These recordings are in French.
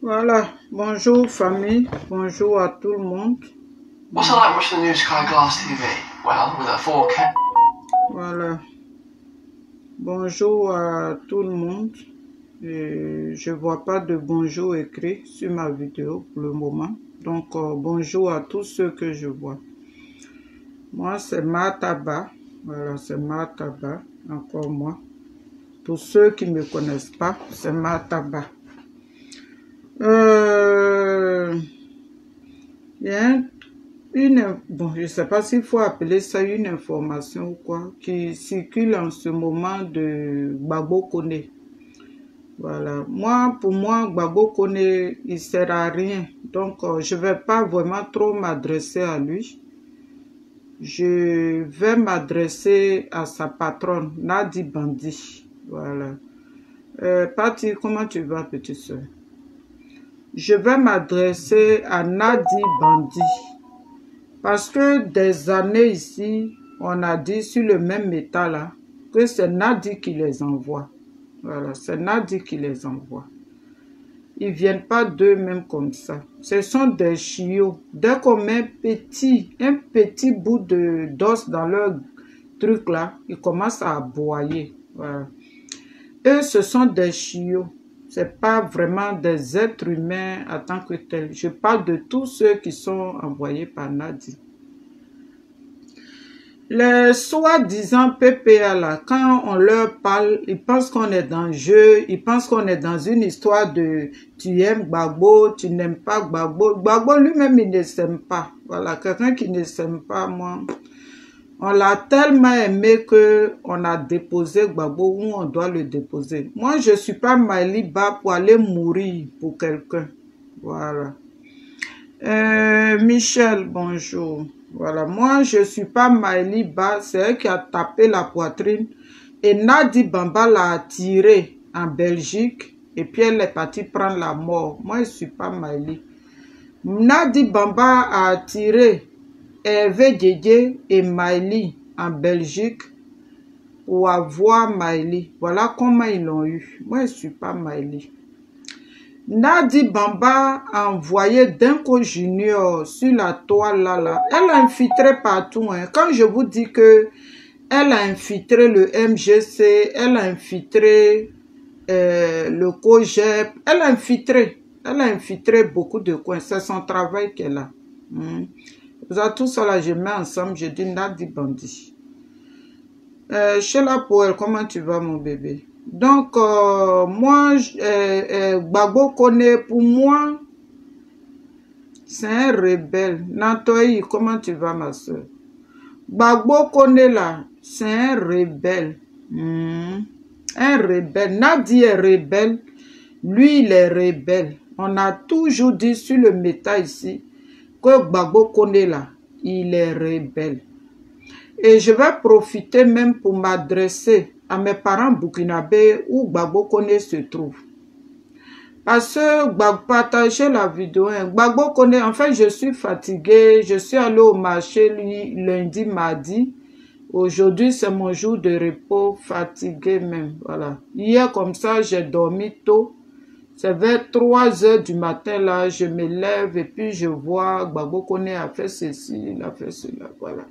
Voilà, bonjour famille, bonjour à tout le monde. What's it like watching the new Sky Glass TV? Well, with a 4K. Voilà, bonjour à tout le monde. Et je vois pas de bonjour écrit sur ma vidéo pour le moment. Donc, bonjour à tous ceux que je vois. Moi, c'est Mataba. Voilà, c'est Mataba, encore moi. Pour ceux qui ne me connaissent pas, c'est Mataba. Il y a bon, je ne sais pas s'il faut appeler ça une information ou quoi, qui circule en ce moment de Gbagbo Koné. Voilà. Pour moi, Gbagbo Koné, il ne sert à rien. Donc, je ne vais pas vraiment trop m'adresser à lui. Je vais m'adresser à sa patronne, Nadi Bandi. Voilà. Pati, comment tu vas, petite soeur? Je vais m'adresser à Nadi Bandi. Parce que des années ici, on a dit sur le même état là, que c'est Nadi qui les envoie. Voilà, c'est Nadi qui les envoie. Ils ne viennent pas d'eux-mêmes comme ça. Ce sont des chiots. Dès qu'on met un petit bout d'os dans leur truc là, ils commencent à aboyer. Voilà. Eux, ce sont des chiots. Ce n'est pas vraiment des êtres humains en tant que tels. Je parle de tous ceux qui sont envoyés par Nadi. Les soi-disant PPA là, quand on leur parle, ils pensent qu'on est dans le jeu, ils pensent qu'on est dans une histoire de tu aimes Gbagbo, tu n'aimes pas Gbagbo. Gbagbo lui-même, il ne s'aime pas. Voilà, quelqu'un qui ne s'aime pas, moi. On l'a tellement aimé qu'on a déposé Gbagbo où on doit le déposer. Moi, je ne suis pas Maëliba pour aller mourir pour quelqu'un. Voilà. Michel, bonjour. Voilà, moi, je ne suis pas Maëliba, c'est elle qui a tapé la poitrine. Et Nadi Bamba l'a attirée en Belgique. Et puis, elle est partie prendre la mort. Moi, je ne suis pas Maëli. Nadi Bamba a attiré Hervé Djedje et Maëli en Belgique pour avoir Maëli. Voilà comment ils l'ont eu. Moi, je ne suis pas Maëli. Nadi Bamba a envoyé Denko Junior sur la toile là. Elle a infiltré partout. Hein. Quand je vous dis que elle a infiltré le MGC, elle a infiltré le COGEP, elle a infiltré beaucoup de coins. C'est son travail qu'elle a. Vous avez tout ça là, je mets ensemble, je dis Nadi Bandi. Sheila Poel, comment tu vas mon bébé? Donc, moi, Gbagbo Koné, pour moi, c'est un rebelle. Nantoyi, comment tu vas ma soeur? Gbagbo Koné là, c'est un rebelle. Un rebelle. Nadi est rebelle. Lui, il est rebelle. On a toujours dit sur le méta ici que Gbagbo Koné là, il est rebelle. Et je vais profiter même pour m'adresser à mes parents burkinabés où Gbagbo Koné se trouve. Parce que partagez la vidéo. Gbagbo Koné, en fait, je suis fatiguée. Je suis allée au marché lundi, mardi. Aujourd'hui, c'est mon jour de repos, fatiguée même. Voilà. Hier, comme ça, j'ai dormi tôt. C'est vers 3 h du matin, là, je me lève et puis je vois Gbagbo Koné a fait ceci, il a fait cela, voilà.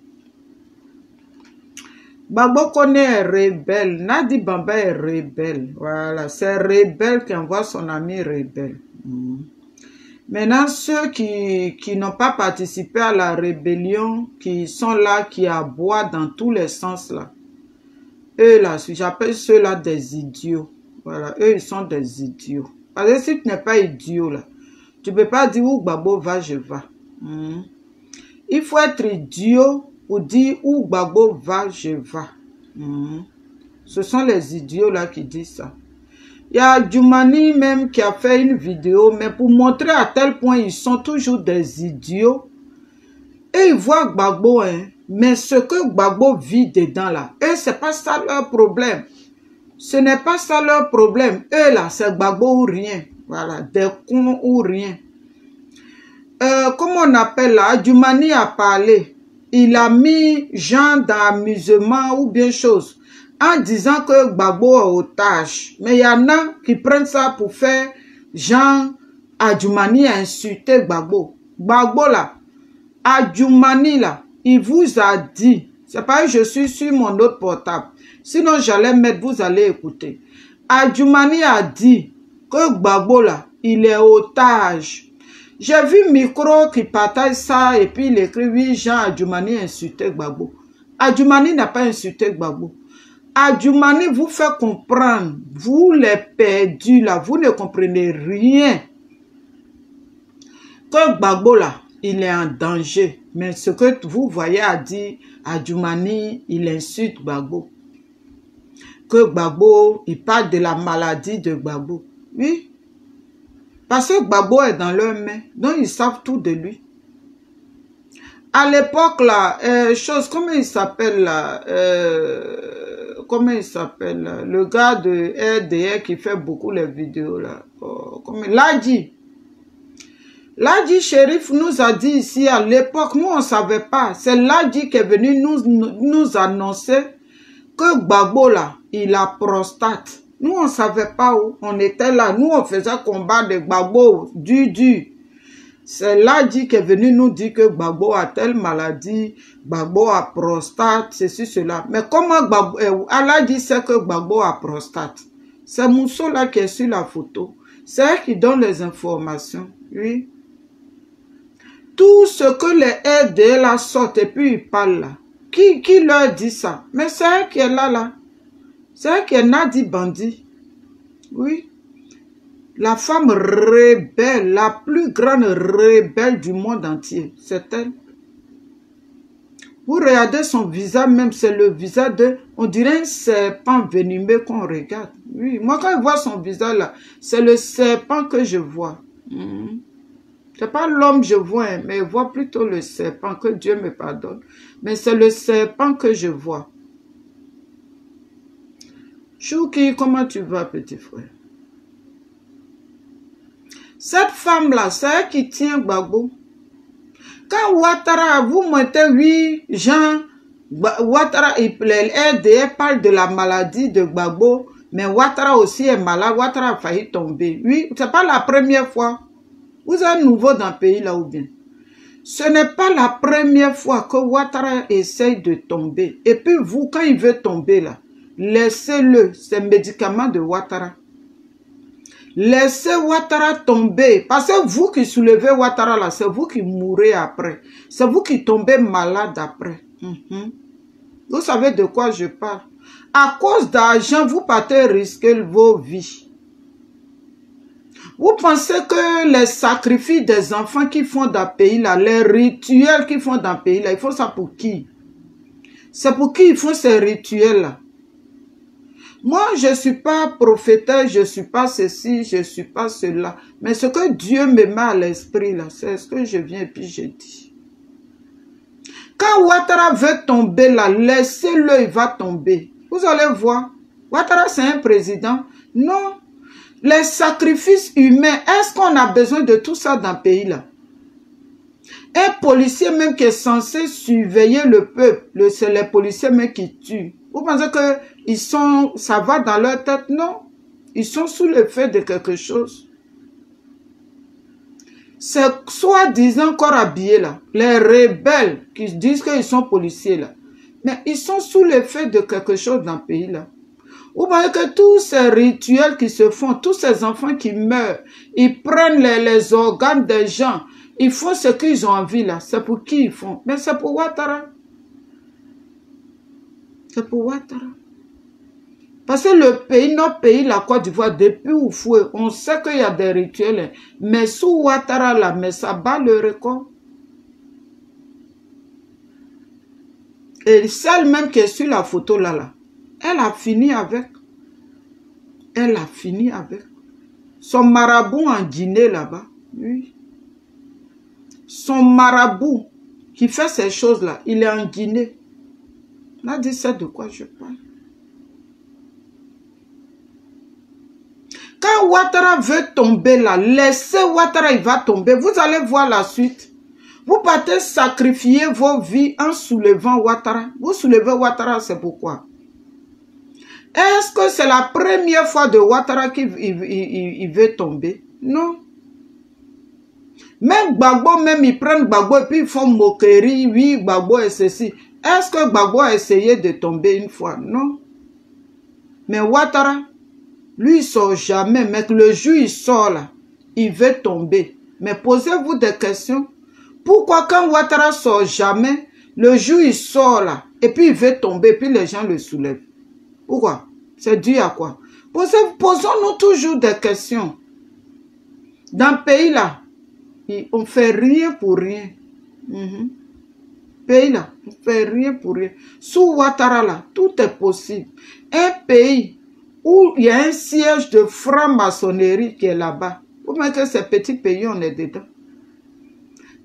Gbagbo Koné est rebelle, Nadi Bamba est rebelle, voilà, c'est rebelle qui envoie son ami rebelle. Maintenant, ceux qui n'ont pas participé à la rébellion, qui sont là, qui aboient dans tous les sens là, eux là, j'appelle ceux-là des idiots, voilà, eux ils sont des idiots. Parce que si tu n'es pas idiot là, tu ne peux pas dire où Gbagbo va, je vais. Il faut être idiot pour dire où Gbagbo va, je vais. Ce sont les idiots là qui disent ça. Il y a Djoumani même qui a fait une vidéo, mais pour montrer à tel point ils sont toujours des idiots. Et ils voient Gbagbo, hein, mais ce que Gbagbo vit dedans là, eux, c'est pas ça leur problème. Ce n'est pas ça leur problème. Eux là, c'est Gbagbo ou rien. Voilà, des cons ou rien. Comment on appelle là, Djoumani a parlé. Il a mis gens d'amusement ou bien chose en disant que Gbagbo est otage. Mais il y en a qui prennent ça pour faire gens Adjoumani a insulté Gbagbo. Gbagbo là, Adjoumani là, il vous a dit, c'est pas que je suis sur mon autre portable, sinon j'allais mettre, vous allez écouter. Adjoumani a dit que Gbagbo là, il est otage. J'ai vu Micro qui partage ça et puis il écrit, oui, Jean Adjoumani a insulté Gbagbo. Adjoumani n'a pas insulté Gbagbo. Adjoumani vous fait comprendre, vous les perdus là, vous ne comprenez rien. Que Gbagbo là, il est en danger. Mais ce que vous voyez a dit, Adjoumani, il insulte Gbagbo. Que Gbagbo, il parle de la maladie de Gbagbo. Oui. Parce que Gbagbo est dans leurs mains. Donc ils savent tout de lui. À l'époque là, comment il s'appelle là? Comment il s'appelle là? Le gars de RDR qui fait beaucoup les vidéos là. Ladji. Ladji Shérif nous a dit ici à l'époque, nous on ne savait pas. C'est Ladji qui est venu nous annoncer que Gbagbo là, il a prostate. Nous on ne savait pas où. On était là. Nous on faisait combat de Gbagbo du. C'est Ladji qui est venu nous dire que Gbagbo a telle maladie, Gbagbo a prostate, ceci, cela. Mais comment Gbagbo, Ladji sait que Gbagbo a prostate? C'est Mousso là qui est sur la photo. C'est elle qui donne les informations. Oui. Tout ce que les RDL là sortent et puis ils parlent là. Qui leur dit ça? Mais c'est elle qui est là. C'est elle qui est Nadi Bandi. Oui. La femme rebelle, la plus grande rebelle du monde entier, c'est elle. Vous regardez son visage même, c'est le visage de... On dirait un serpent venimeux qu'on regarde. Oui, moi quand je vois son visage là, c'est le serpent que je vois. C'est pas l'homme que je vois, hein, mais je vois plutôt le serpent, que Dieu me pardonne. Mais c'est le serpent que je vois. Chouki, comment tu vas, petit frère? Cette femme-là, c'est elle qui tient Gbagbo. Quand Ouattara, vous mettez 8 gens, Ouattara, LDR parle de la maladie de Gbagbo, mais Ouattara aussi est malade, Ouattara a failli tomber. Oui, c'est pas la première fois. Vous êtes nouveau dans le pays là ou bien? Ce n'est pas la première fois que Ouattara essaye de tomber. Et puis vous, quand il veut tomber là, laissez-le, c'est le médicament de Ouattara. Laissez Ouattara tomber. Parce que vous qui soulevez Ouattara là, c'est vous qui mourrez après. C'est vous qui tombez malade après. Vous savez de quoi je parle? À cause d'argent, vous partez risquer vos vies. Vous pensez que les sacrifices des enfants qui font dans le pays là, les rituels qu'ils font dans le pays là, ils font ça pour qui? C'est pour qui ils font ces rituels là? Moi, je ne suis pas prophéteur, je ne suis pas ceci, je ne suis pas cela. Mais ce que Dieu me met à l'esprit là, c'est ce que je viens et puis je dis. Quand Ouattara veut tomber là, laissez-le, il va tomber. Vous allez voir. Ouattara, c'est un président. Non. Les sacrifices humains, est-ce qu'on a besoin de tout ça dans le pays là? Un policier même qui est censé surveiller le peuple, c'est les policiers même qui tuent. Vous pensez que ils sont, ça va dans leur tête? Non. Ils sont sous l'effet de quelque chose. C'est soi-disant encore habillés là. Les rebelles qui disent qu'ils sont policiers là. Mais ils sont sous l'effet de quelque chose dans le pays là. Vous voyez que tous ces rituels qui se font, tous ces enfants qui meurent, ils prennent les organes des gens, ils font ce qu'ils ont envie là. C'est pour qui ils font? Mais c'est pour Ouattara. C'est pour Ouattara. Parce que le pays, notre pays, la Côte d'Ivoire, depuis Oufoué, on sait qu'il y a des rituels. Mais sous Ouattara là, mais ça bat le record. Et celle même qui est sur la photo là, elle a fini avec. Elle a fini avec. Son marabout en Guinée là-bas. Oui. Son marabout qui fait ces choses-là, il est en Guinée. On a dit ça de quoi je parle. Quand Ouattara veut tomber là, laissez Ouattara, il va tomber. Vous allez voir la suite. Vous partez sacrifier vos vies en soulevant Ouattara. Vous soulevez Ouattara, c'est pourquoi? Est-ce que c'est la première fois de Ouattara qu'il veut tomber? Non. Même Gbagbo, même ils prennent Gbagbo et puis ils font moquerie. Oui, Gbagbo est ceci. Est-ce que Gbagbo a essayé de tomber une fois? Non. Mais Ouattara, lui, il sort jamais. Mais le jour il sort là, il veut tomber. Mais posez-vous des questions. Pourquoi quand Ouattara sort jamais, le jour il sort là, et puis il veut tomber, puis les gens le soulèvent? Pourquoi? C'est dû à quoi? Posons-nous toujours des questions. Dans le pays là, on ne fait rien pour rien. Pays là, on ne fait rien pour rien. Sous Ouattara là, tout est possible. Un pays où il y a un siège de franc-maçonnerie qui est là-bas. Pour mettre que ces petits pays, on est dedans.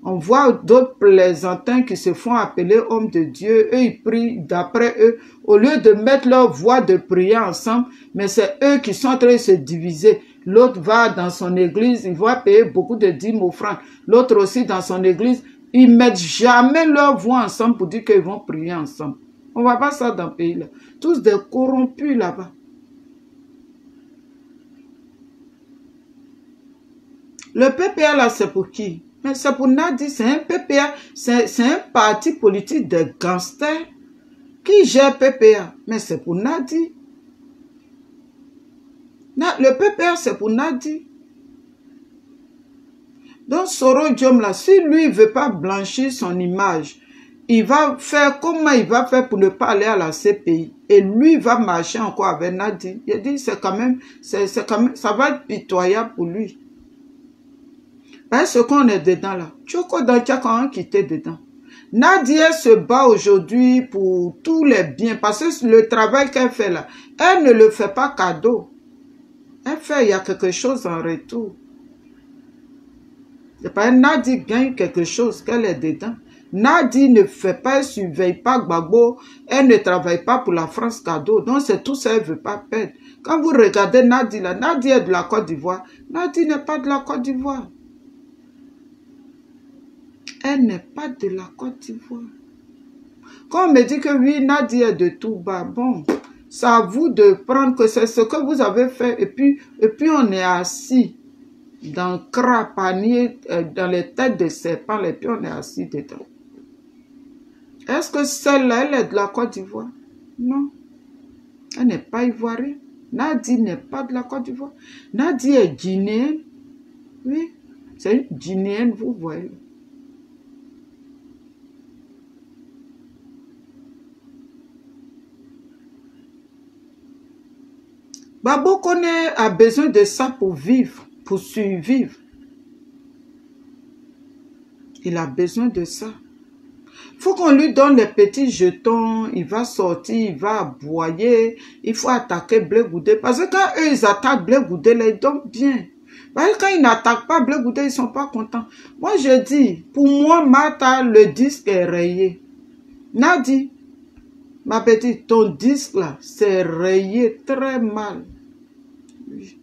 On voit d'autres plaisantins qui se font appeler hommes de Dieu. Eux, ils prient d'après eux. Au lieu de mettre leur voix de prier ensemble, mais c'est eux qui sont en train de se diviser. L'autre va dans son église, il va payer beaucoup de dîmes offrandes. L'autre aussi dans son église. Ils ne mettent jamais leur voix ensemble pour dire qu'ils vont prier ensemble. On ne voit pas ça dans le pays là. Tous des corrompus là-bas. Le PPA là, c'est pour qui? Mais c'est pour Nadi, c'est un PPA, c'est un parti politique de gangsters qui gère PPA. Mais c'est pour Nadi. Le PPA, c'est pour Nadi. Donc, Soro Diom là, si lui ne veut pas blanchir son image, il va faire, comment il va faire pour ne pas aller à la CPI? Et lui va marcher encore avec Nadi. Il dit, c'est quand même, ça va être pitoyable pour lui. Parce qu'on est dedans là. Tchoko Dantia quand qui était dedans. Nadia se bat aujourd'hui pour tous les biens. Parce que le travail qu'elle fait là, elle ne le fait pas cadeau. Elle fait, il y a quelque chose en retour. C'est pas Nadia gagne quelque chose qu'elle est dedans. Nadia ne fait pas, elle ne surveille pas Gbagbo. Elle ne travaille pas pour la France cadeau. Donc c'est tout ça, elle ne veut pas perdre. Quand vous regardez Nadia là, Nadia est de la Côte d'Ivoire. Nadia n'est pas de la Côte d'Ivoire. Elle n'est pas de la Côte d'Ivoire. Quand on me dit que oui, Nadia est de Touba, bon, c'est à vous de prendre que c'est ce que vous avez fait. Et puis on est assis dans le crapanier, dans les têtes de serpents, et puis on est assis dedans. Est-ce que celle-là, elle est de la Côte d'Ivoire? Non. Elle n'est pas ivoirienne. Nadia n'est pas de la Côte d'Ivoire. Nadia est guinéenne. Oui, c'est une guinéenne, vous voyez. Gbagbo Koné a besoin de ça pour vivre, pour survivre. Il a besoin de ça. Il faut qu'on lui donne les petits jetons, il va sortir, il va aboyer, il faut attaquer Blé Goudé. Parce que quand eux, ils attaquent Blé Goudé, ils donnent bien. Parce que quand ils n'attaquent pas Blé Goudé, ils ne sont pas contents. Moi, je dis, pour moi, Martha, le disque est rayé. Nadi, ma petite, ton disque là, c'est rayé très mal. Oui.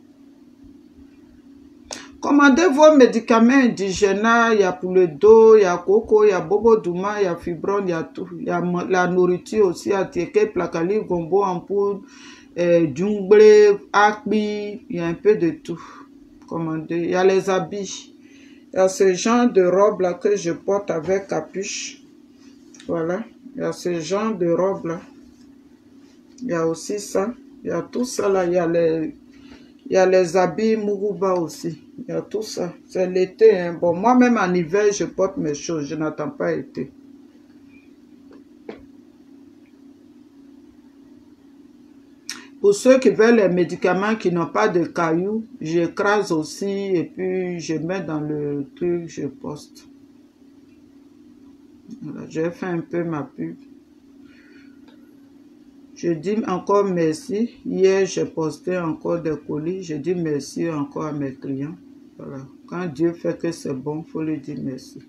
Commandez vos médicaments indigènes, il y a pour le dos, il y a coco, il y a bobo douma, il y a fibron, il y a tout. Il y a la nourriture aussi, il y a tieke, placali, gombo en poudre, djungblé, akbi, il y a un peu de tout. Commandez. Il y a les habits. Il y a ce genre de robe là que je porte avec capuche. Voilà. Il y a ce genre de robe là. Il y a aussi ça. Il y a tout ça là. Il y a les habits Muguba aussi. Il y a tout ça. C'est l'été. Hein. Bon, moi-même en hiver, je porte mes choses. Je n'attends pas l'été. Pour ceux qui veulent les médicaments qui n'ont pas de cailloux, j'écrase aussi et puis je mets dans le truc, je poste. Voilà, j'ai fait un peu ma pub. Je dis encore merci. Hier, j'ai posté encore des colis. Je dis merci encore à mes clients. Voilà. Quand Dieu fait que c'est bon, il faut lui dire merci.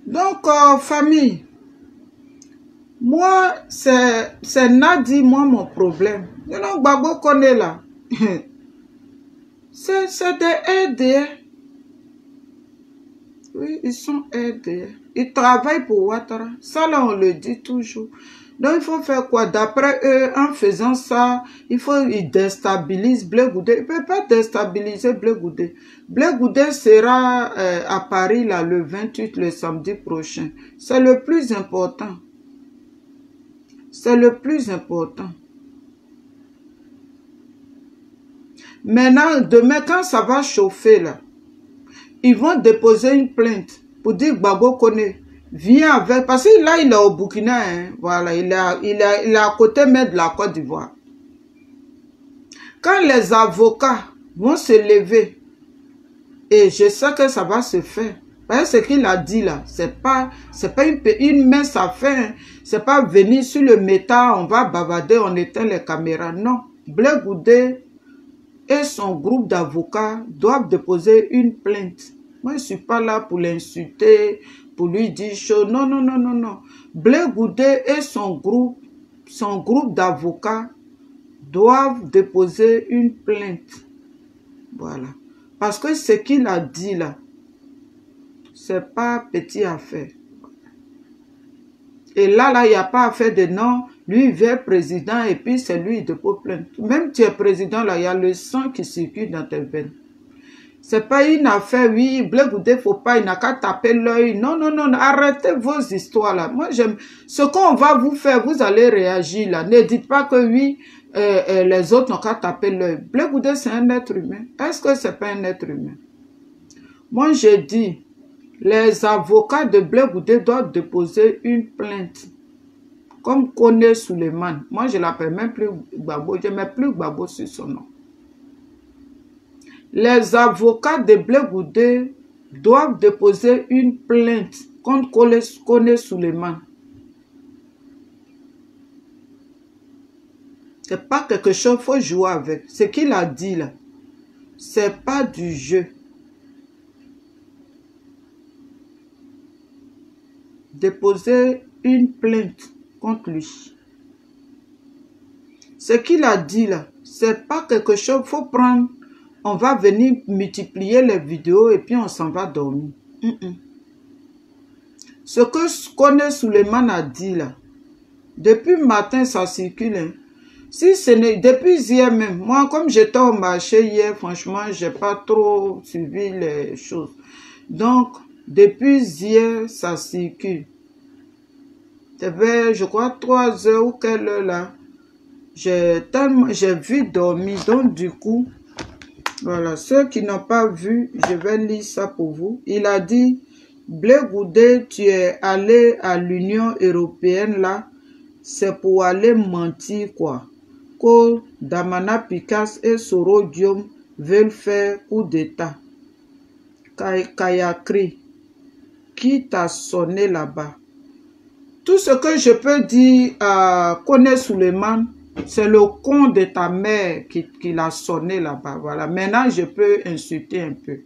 Donc, famille, moi, c'est Nadi, moi, mon problème. You know, Gbagbo Koné là. C'est des aides. Oui, ils sont RDR. Ils travaillent pour Ouattara. Ça, là, on le dit toujours. Donc, il faut faire quoi? D'après eux, en faisant ça, ils déstabilisent Blé Goudé. Ils ne peuvent pas déstabiliser Blé Goudé. Blé Goudé sera à Paris là, le 28, le samedi prochain. C'est le plus important. C'est le plus important. Maintenant, demain, quand ça va chauffer là, ils vont déposer une plainte pour dire Gbagbo connaît. Viens avec, parce que là, il est au Burkina, hein, voilà, il est à côté même de la Côte d'Ivoire. Quand les avocats vont se lever, et je sais que ça va se faire, parce que ce qu'il a dit là, c'est pas une mince affaire, hein. C'est pas venir sur le métal, on va bavarder, on éteint les caméras, non. Blé Goudé et son groupe d'avocats doivent déposer une plainte. Moi, je ne suis pas là pour l'insulter, pour lui dire chaud. Non, non, non, non, non. Blé Goudé et son groupe d'avocats doivent déposer une plainte. Voilà. Parce que ce qu'il a dit là, c'est pas petite affaire. Et là, il n'y a pas affaire de non. Lui, il veut président et puis c'est lui qui dépose plainte. Même tu es président, là, il y a le sang qui circule dans tes veines. C'est pas une affaire, oui, Blé Goudé, faut pas, il n'a qu'à taper l'œil. Non, non, non, arrêtez vos histoires là. Moi, j'aime. Ce qu'on va vous faire, vous allez réagir là. Ne dites pas que oui, les autres n'ont qu'à taper l'œil. Blé Goudé, c'est un être humain. Est-ce que c'est pas un être humain? Moi, je dis, les avocats de Blé Goudé doivent déposer une plainte. Comme Koné Suleiman. Moi, je l'appelle même plus Gbagbo. Je ne mets plus Gbagbo sur son nom. Les avocats de Blé Goudé doivent déposer une plainte contre Koné Suleiman. Ce n'est pas quelque chose qu'il faut jouer avec. Ce qu'il a dit là, ce n'est pas du jeu. Déposer une plainte contre lui. Ce qu'il a dit là, ce n'est pas quelque chose qu'il faut prendre. On va venir multiplier les vidéos et puis on s'en va dormir. Ce que Koné Suleiman a dit là, depuis le matin ça circule. Hein. Si ce n'est depuis hier même, moi comme j'étais au marché hier, franchement, j'ai pas trop suivi les choses. Donc, depuis hier, ça circule. Je crois 3 heures ou quelle heure là. J'ai vite dormi, donc du coup, voilà, ceux qui n'ont pas vu, je vais lire ça pour vous. Il a dit, Blé Goudé, tu es allé à l'Union européenne là, c'est pour aller mentir quoi. Que Damana Picasse et Soro Diom veulent faire coup d'état. Kayakri, qui t'a sonné là-bas? Tout ce que je peux dire à Koné Suleiman, c'est le con de ta mère qui l'a sonné là-bas. Voilà. Maintenant, je peux insulter un peu.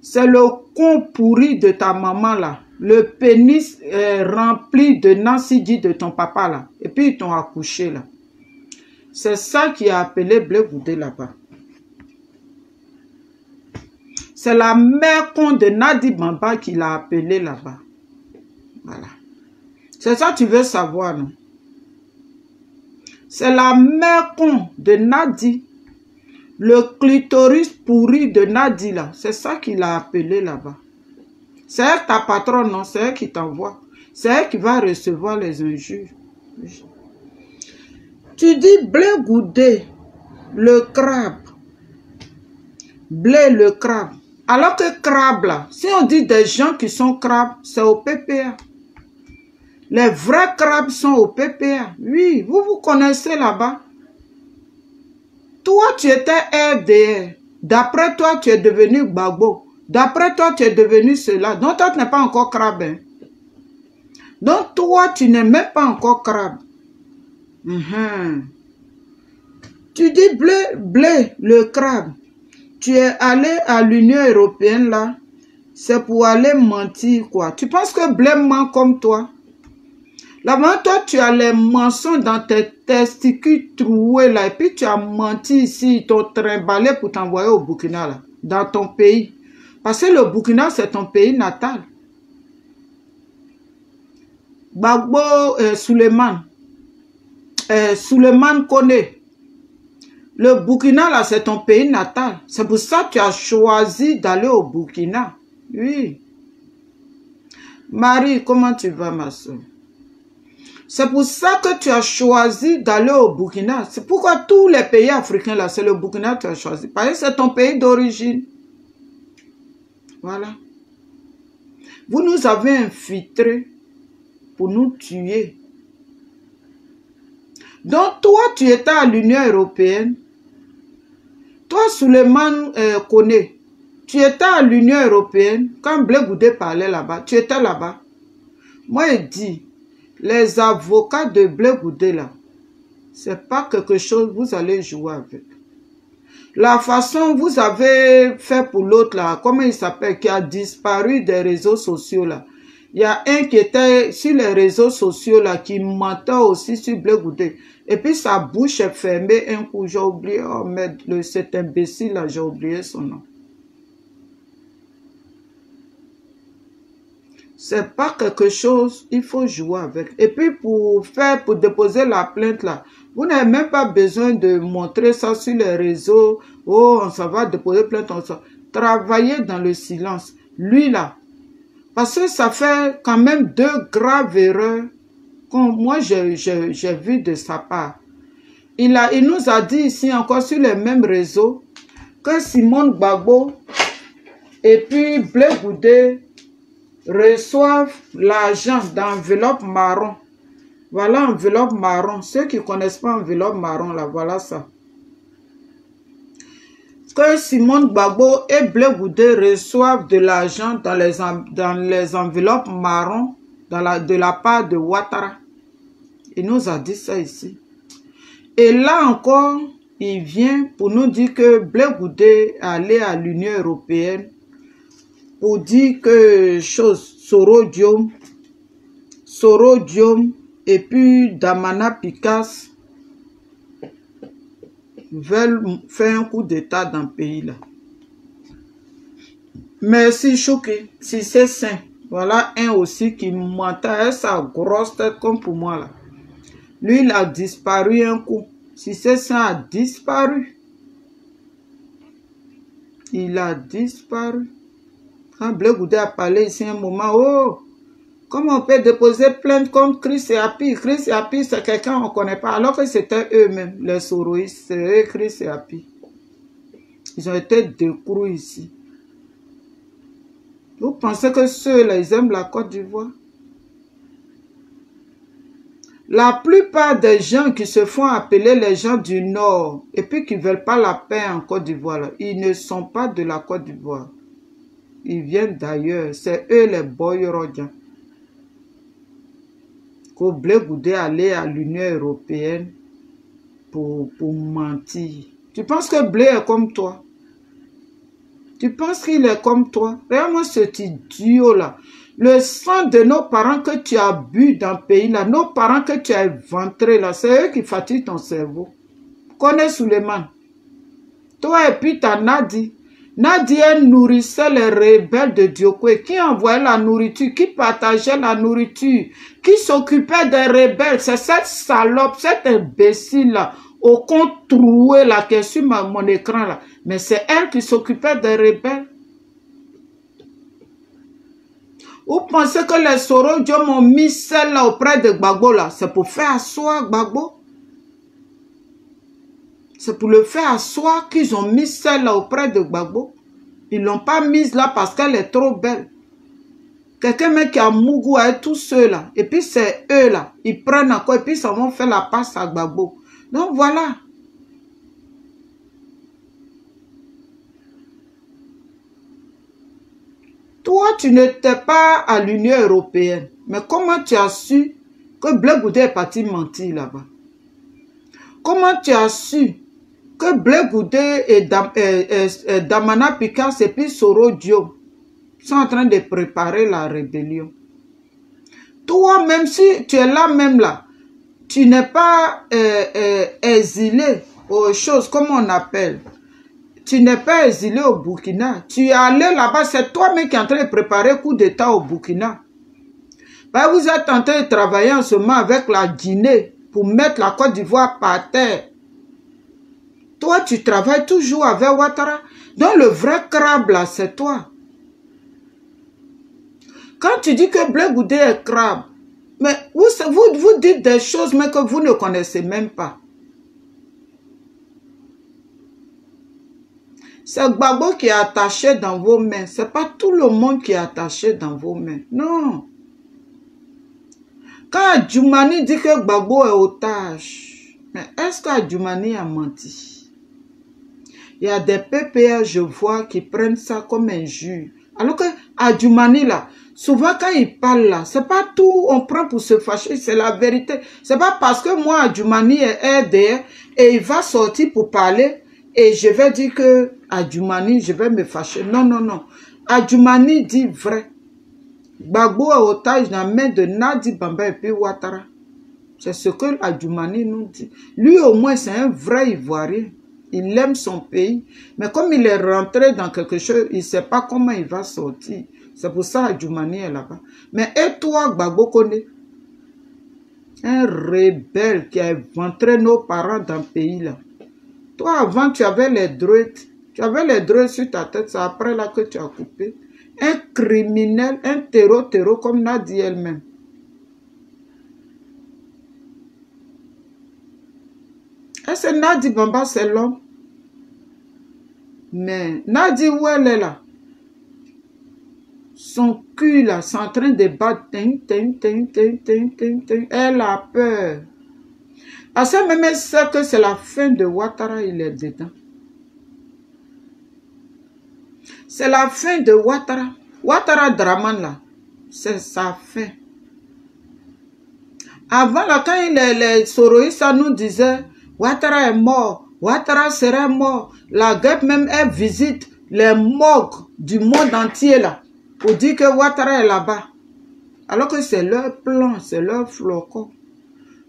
C'est le con pourri de ta maman là. Le pénis rempli de Nansidi de ton papa là. Et puis, ils t'ont accouché là. C'est ça qui a appelé Blé Goudé là-bas. C'est la mère con de Nadi Bamba qui l'a appelé là-bas. Voilà. C'est ça que tu veux savoir, non? C'est la mère con de Nadi. Le clitoris pourri de Nadi, là. C'est ça qu'il a appelé là-bas. C'est elle ta patronne, non? C'est elle qui t'envoie. C'est elle qui va recevoir les injures. Tu dis Blé Goudé, le crabe. Blé, le crabe. Alors que crabe, là, si on dit des gens qui sont crabes, c'est au PPA. Les vrais crabes sont au PPA. Oui, vous connaissez là-bas. Toi, tu étais RDR. D'après toi, tu es devenu Gbagbo. D'après toi, tu es devenu cela. Donc, toi, tu n'es pas encore crabe. Hein? Donc, toi, tu n'es même pas encore crabe. Tu dis blé, le crabe. Tu es allé à l'Union européenne, là. C'est pour aller mentir, quoi. Tu penses que blé ment comme toi? Là-bas, toi, tu as les mensonges dans tes testicules troués, là. Et puis, tu as menti ici. Ils t'ont trimballé pour t'envoyer au Burkina, là. Dans ton pays. Parce que le Burkina, c'est ton pays natal. Gbagbo Suleiman Koné. Le Burkina, là, c'est ton pays natal. C'est pour ça que tu as choisi d'aller au Burkina. Oui. Marie, comment tu vas, ma soeur? C'est pour ça que tu as choisi d'aller au Burkina. C'est pourquoi tous les pays africains, là, c'est le Burkina que tu as choisi. Parce que c'est ton pays d'origine. Voilà. Vous nous avez infiltrés pour nous tuer. Donc, toi, tu étais à l'Union européenne. Toi, Suleiman Koné, tu étais à l'Union européenne. Quand Blé Goudé parlait là-bas, tu étais là-bas. Moi, je dis, les avocats de Blé Goudé, là, c'est pas quelque chose vous allez jouer avec. La façon vous avez fait pour l'autre, là, comment il s'appelle, qui a disparu des réseaux sociaux, là. Il y a un qui était sur les réseaux sociaux, là, qui mentait aussi sur Blé Goudé. Et puis sa bouche est fermée un coup, j'ai oublié, oh merde, cet imbécile là, j'ai oublié son nom. C'est pas quelque chose, il faut jouer avec. Et puis pour déposer la plainte là, vous n'avez même pas besoin de montrer ça sur les réseaux. Oh, on s'en va déposer plainte, on s'en... Travaillez dans le silence. Lui là, parce que ça fait quand même 2 graves erreurs. Moi, j'ai vu de sa part. Il nous a dit ici, encore sur les mêmes réseaux, que Simone Gbagbo et puis Blé Goudé reçoivent l'argent d'enveloppe marron. Voilà enveloppe marron. Ceux qui ne connaissent pas enveloppe marron, là, voilà ça. Que Simone Gbagbo et Blé Goudé reçoivent de l'argent dans les enveloppes marron de la part de Ouattara. Il nous a dit ça ici. Et là encore, il vient pour nous dire que Blé Goudé est allé à l'Union européenne pour dire que Sorodium et puis Damana Picasse veulent faire un coup d'état dans le pays là. Merci Chouki, si c'est sain. Voilà un aussi qui mentait sa grosse tête comme pour moi là. Lui, il a disparu un coup. Si c'est ça, a disparu. Il a disparu. Quand Blé Goudé a parlé ici un moment, oh, comment on peut déposer plainte contre Chris et Happy? Chris et Happy, c'est quelqu'un qu'on ne connaît pas, alors que c'était eux-mêmes, les soroïstes, c'est eux, Chris et Happy. Ils ont été décroués ici. Vous pensez que ceux-là, ils aiment la Côte d'Ivoire? La plupart des gens qui se font appeler les gens du Nord et puis qui ne veulent pas la paix en Côte d'Ivoire, ils ne sont pas de la Côte d'Ivoire. Ils viennent d'ailleurs. C'est eux les Boyorodiens. Que Blé Goudé allait à l'Union européenne pour mentir. Tu penses que Blé est comme toi? Tu penses qu'il est comme toi? Regarde-moi cet idiot-là. Le sang de nos parents que tu as bu dans le pays, là, nos parents que tu as éventrés, là, c'est eux qui fatiguent ton cerveau. Connais Suleiman. Toi et puis ta Nadi. Nadi, elle nourrissait les rebelles de Diokwe. Qui envoyait la nourriture? Qui partageait la nourriture? Qui s'occupait des rebelles? C'est cette salope, cet imbécile-là, au compte troué, là, qui est sur mon écran, là. Mais c'est elle qui s'occupait des rebelles. Vous pensez que les Sorodium ont mis celle-là auprès de Gbagbo, là? C'est pour faire asseoir Gbagbo? C'est pour le faire asseoir qu'ils ont mis celle-là auprès de Gbagbo. Ils ne l'ont pas mise là parce qu'elle est trop belle. Quelqu'un même qui a Mougou avec tous ceux-là. Et puis c'est eux-là. Ils prennent encore et puis ça vont faire la passe à Gbagbo. Donc voilà. Toi, tu n'étais pas à l'Union européenne. Mais comment tu as su que Blé Goudé est parti mentir là-bas? Comment tu as su que Blé Goudé et Damana Picasse et puis Sorodium sont en train de préparer la rébellion? Toi, même si tu es là même là, tu n'es pas exilé aux choses, comme on appelle. Tu n'es pas exilé au Burkina. Tu es allé là-bas, c'est toi-même qui es en train de préparer coup d'État au Burkina. Ben, vous êtes en train de travailler en ce moment avec la Guinée pour mettre la Côte d'Ivoire par terre. Toi, tu travailles toujours avec Ouattara. Donc, le vrai crabe, là, c'est toi. Quand tu dis que Blé Goudé est crabe, mais vous dites des choses mais que vous ne connaissez même pas. C'est Gbagbo qui est attaché dans vos mains. Ce n'est pas tout le monde qui est attaché dans vos mains. Non. Quand Adjoumani dit que Gbagbo est otage, mais est-ce qu'Adjoumani a menti? Il y a des PPA, je vois, qui prennent ça comme injure. Alors que Adjoumani, là, souvent quand il parle là, c'est pas tout on prend pour se fâcher, c'est la vérité. C'est pas parce que moi, Adjoumani est RDR et il va sortir pour parler et je vais dire que Adjoumani, je vais me fâcher. Non, non, non. Adjoumani dit vrai. Gbagbo est otage dans la main de Nadi Bamba et puis Ouattara. C'est ce que Adjoumani nous dit. Lui au moins c'est un vrai Ivoirien. Il aime son pays. Mais comme il est rentré dans quelque chose, il ne sait pas comment il va sortir. C'est pour ça que Adjoumani est là-bas. Mais et toi, Gbagbo connaît un rebelle qui a éventré nos parents dans le pays là. Toi, avant, tu avais les droits. Tu avais les droits sur ta tête. C'est après là que tu as coupé. Un criminel, un terreau comme Nadi elle-même. Est-ce que Nadi Bamba, c'est l'homme? Mais Nadi, où elle est là? Son cul là, c'est en train de battre. Elle a peur. Parce que même elle sait que c'est la fin de Ouattara, il est dedans. C'est la fin de Ouattara. Ouattara Draman là, c'est sa fin. Avant là, quand les Soroïs, ça nous disait Ouattara est mort, Ouattara serait mort. La guerre même, elle visite les morgues du monde entier là, pour dire que Ouattara est là-bas. Alors que c'est leur plan, c'est leur flocon.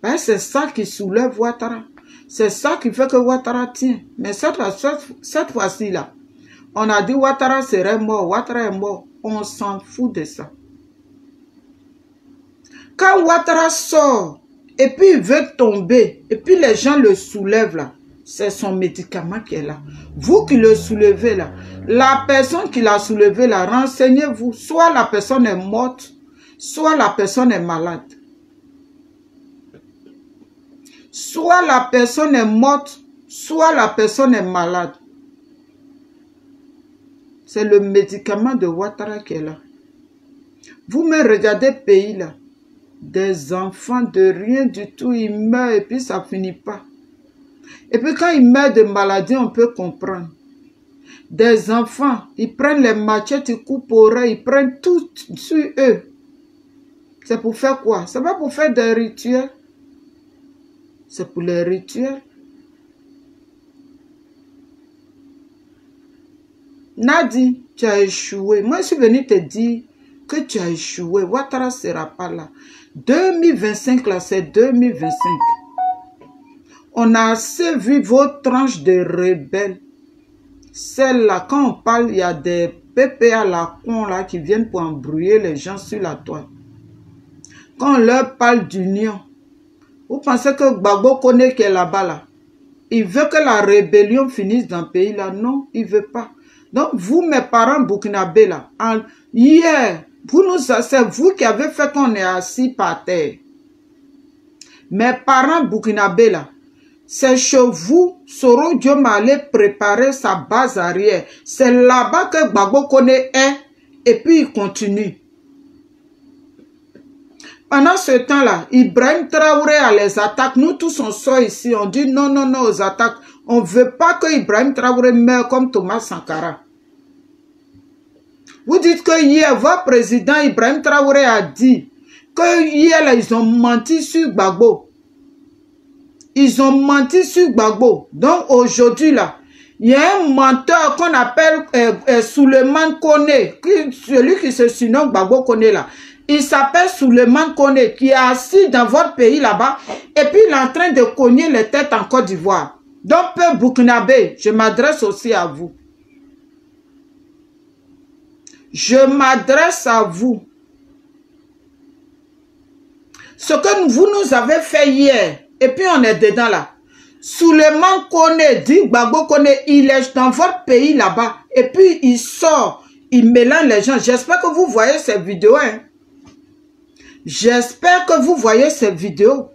Ben, c'est ça qui soulève Ouattara. C'est ça qui fait que Ouattara tient. Mais cette fois-ci là, on a dit Ouattara serait mort, Ouattara est mort. On s'en fout de ça. Quand Ouattara sort, et puis il veut tomber, et puis les gens le soulèvent là, c'est son médicament qui est là. Vous qui le soulevez là, la personne qui l'a soulevé là, renseignez-vous. Soit la personne est morte, soit la personne est malade. Soit la personne est morte, soit la personne est malade. C'est le médicament de Ouattara qui est là. Vous me regardez pays là. Des enfants de rien du tout, ils meurent et puis ça finit pas. Et puis quand ils meurent de maladie, on peut comprendre. Des enfants, ils prennent les machettes, ils coupent oreilles, ils prennent tout sur eux. C'est pour faire quoi? C'est pas pour faire des rituels. C'est pour les rituels. Nadi, tu as échoué. Moi, je suis venu te dire que tu as échoué. Ouattara ne sera pas là. 2025, là, c'est 2025. On a assez vu vos tranches de rebelles. Celle-là, quand on parle, il y a des PPA la con là qui viennent pour embrouiller les gens sur la toile. Quand on leur parle d'union, vous pensez que Gbagbo connaît qui est là-bas là? Il veut que la rébellion finisse dans le pays là? Non, il ne veut pas. Donc, vous, mes parents burkinabés, là, hier, c'est vous qui avez fait qu'on est assis par terre. Mes parents burkinabés, là, c'est chez vous, Soro Diom allait préparer sa base arrière. C'est là-bas que Gbagbo connaît et puis il continue. Pendant ce temps-là, Ibrahim Traoré a les attaques. Nous tous, on sort ici, on dit non, non, non aux attaques. On ne veut pas que Ibrahim Traoré meure comme Thomas Sankara. Vous dites que hier, votre président Ibrahim Traoré a dit que hier, là, ils ont menti sur Gbagbo. Ils ont menti sur Gbagbo. Donc aujourd'hui, là, il y a un menteur qu'on appelle Souleymane Kone, celui qui se surnomme Gbagbo Kone là. Il s'appelle Souleymane Kone, qui est assis dans votre pays là-bas, et puis il est en train de cogner les têtes en Côte d'Ivoire. Donc, peuple burkinabé, je m'adresse aussi à vous. Je m'adresse à vous. Ce que vous nous avez fait hier, et puis on est dedans là. Souleymane Koné, dit Gbagbo Koné, il est dans votre pays là-bas. Et puis il sort, il mélange les gens. J'espère que vous voyez ces vidéos. Hein. J'espère que vous voyez ces vidéos.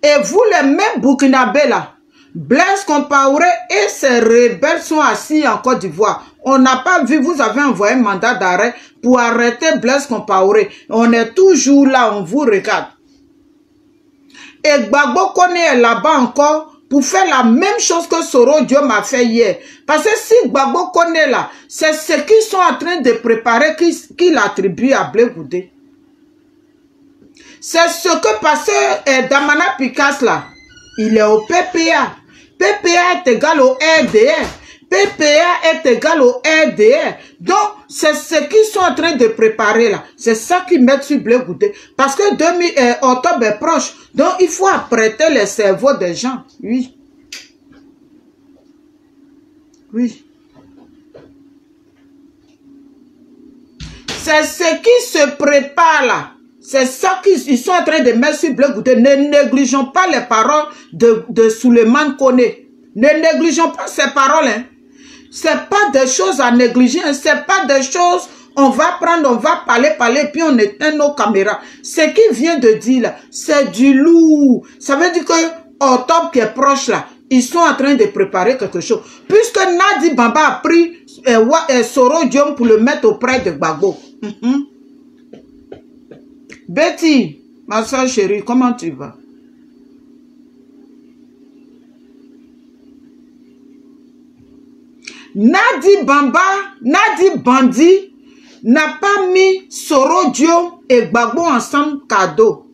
Et vous, les mêmes Burkinabés là, Blaise Compaoré et ses rebelles sont assis en Côte d'Ivoire. On n'a pas vu, vous avez envoyé un mandat d'arrêt pour arrêter Blaise Compaoré. On est toujours là, on vous regarde. Et Gbagbo Koné est là-bas encore pour faire la même chose que Soro Diom a fait hier. Parce que si Gbagbo Koné là, c'est ce qu'ils sont en train de préparer qu'il attribue à Blé Goudé. C'est ce que parce que Damana Picasse là, il est au PPA. PPA est égal au RDR. PPA est égal au RDR. Donc, c'est ce qu'ils sont en train de préparer là. C'est ça qu'ils mettent sur Blé Goudé. Parce que octobre est proche. Donc, il faut apprêter les cerveaux des gens. Oui. Oui. C'est ce qui se prépare là. C'est ça qu'ils sont en train de mettre sur Blé Goudé. Ne négligeons pas les paroles de Souleymane Koné. Ne négligeons pas ces paroles. Hein. Ce n'est pas des choses à négliger. Hein. Ce n'est pas des choses, on va prendre, on va parler, puis on éteint nos caméras. Ce qu'il vient de dire là, c'est du lourd. Ça veut dire que octobre qui est proche là, ils sont en train de préparer quelque chose. Puisque Nadi Bamba a pris Soro Diom pour le mettre auprès de Gbagbo. Betty, ma soeur chérie, comment tu vas? Nadi Bamba, Nadi Bandi n'a pas mis Soro Diom et Gbagbo ensemble cadeau.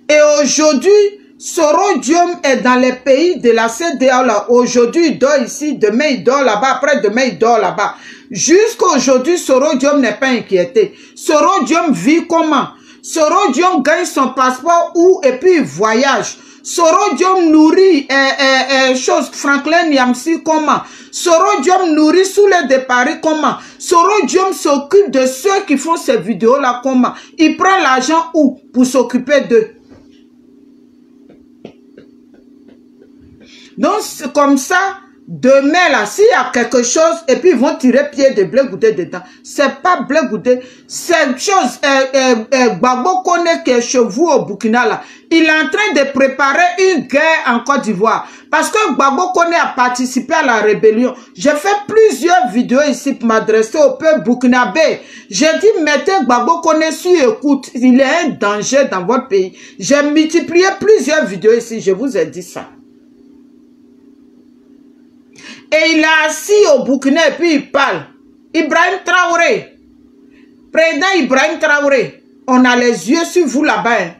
Et aujourd'hui, Soro Diom est dans les pays de la CEDEAO. Aujourd'hui, il dort ici, demain il dort là-bas, après demain il dort là-bas. Jusqu'à aujourd'hui, Soro Diom n'est pas inquiété. Soro Diom vit comment? Soro Diom gagne son passeport et puis il voyage. Soro Diom nourrit Franklin Nyamsi comment? Soro Diom nourrit Soulé de Paris comment? Soro Diom s'occupe de ceux qui font ces vidéos-là comment? Il prend l'argent où? Pour s'occuper d'eux. Donc, c'est comme ça, demain, là, s'il y a quelque chose, et puis ils vont tirer pied de Blé Goudé dedans. C'est pas Blé Goudé. Cette chose, Gbagbo Koné qui est chez vous au Burkina, là, il est en train de préparer une guerre en Côte d'Ivoire. Parce que Gbagbo Koné a participé à la rébellion. J'ai fait plusieurs vidéos ici pour m'adresser au peuple burkinabé. J'ai dit, mettez Gbagbo Koné sur écoute. Il est un danger dans votre pays. J'ai multiplié plusieurs vidéos ici. Je vous ai dit ça. Et il est assis au Burkina et puis il parle. Ibrahim Traoré. Président Ibrahim Traoré. On a les yeux sur vous là-bas. Hein.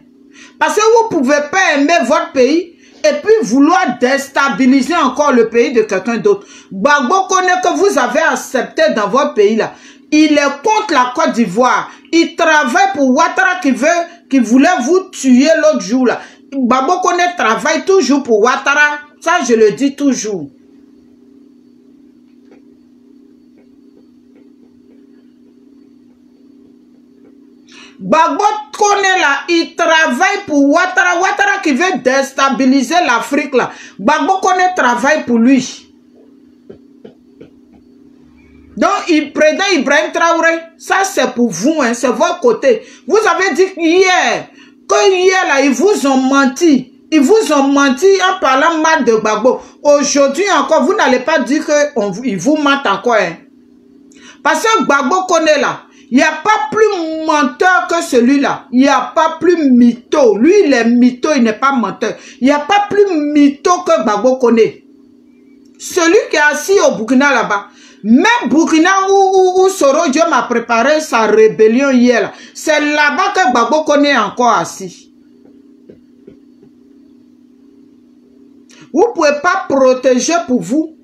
Parce que vous ne pouvez pas aimer votre pays et puis vouloir déstabiliser encore le pays de quelqu'un d'autre. Gbagbo Koné que vous avez accepté dans votre pays là. Il est contre la Côte d'Ivoire. Il travaille pour Ouattara qui voulait vous tuer l'autre jour là. Gbagbo Koné travaille toujours pour Ouattara. Ça je le dis toujours. Gbagbo Koné là, il travaille pour Ouattara. Ouattara qui veut déstabiliser l'Afrique là. Gbagbo Koné travaille pour lui. Donc, il président Ibrahim Traoré, ça c'est pour vous, hein, c'est votre côté. Vous avez dit hier, là, ils vous ont menti. Ils vous ont menti en parlant mal de Gbagbo. Aujourd'hui encore, vous n'allez pas dire qu'ils vous mentent encore. Hein. Parce que Gbagbo Koné là, il n'y a pas plus menteur que celui-là. Il n'y a pas plus mytho. Lui, il est mytho, il n'est pas menteur. Il n'y a pas plus mytho que Gbagbo Koné. Celui qui est assis au Burkina là-bas. Même Burkina où Soro Diom a préparé sa rébellion hier. C'est là-bas que Gbagbo Koné est encore assis. Vous ne pouvez pas protéger pour vous.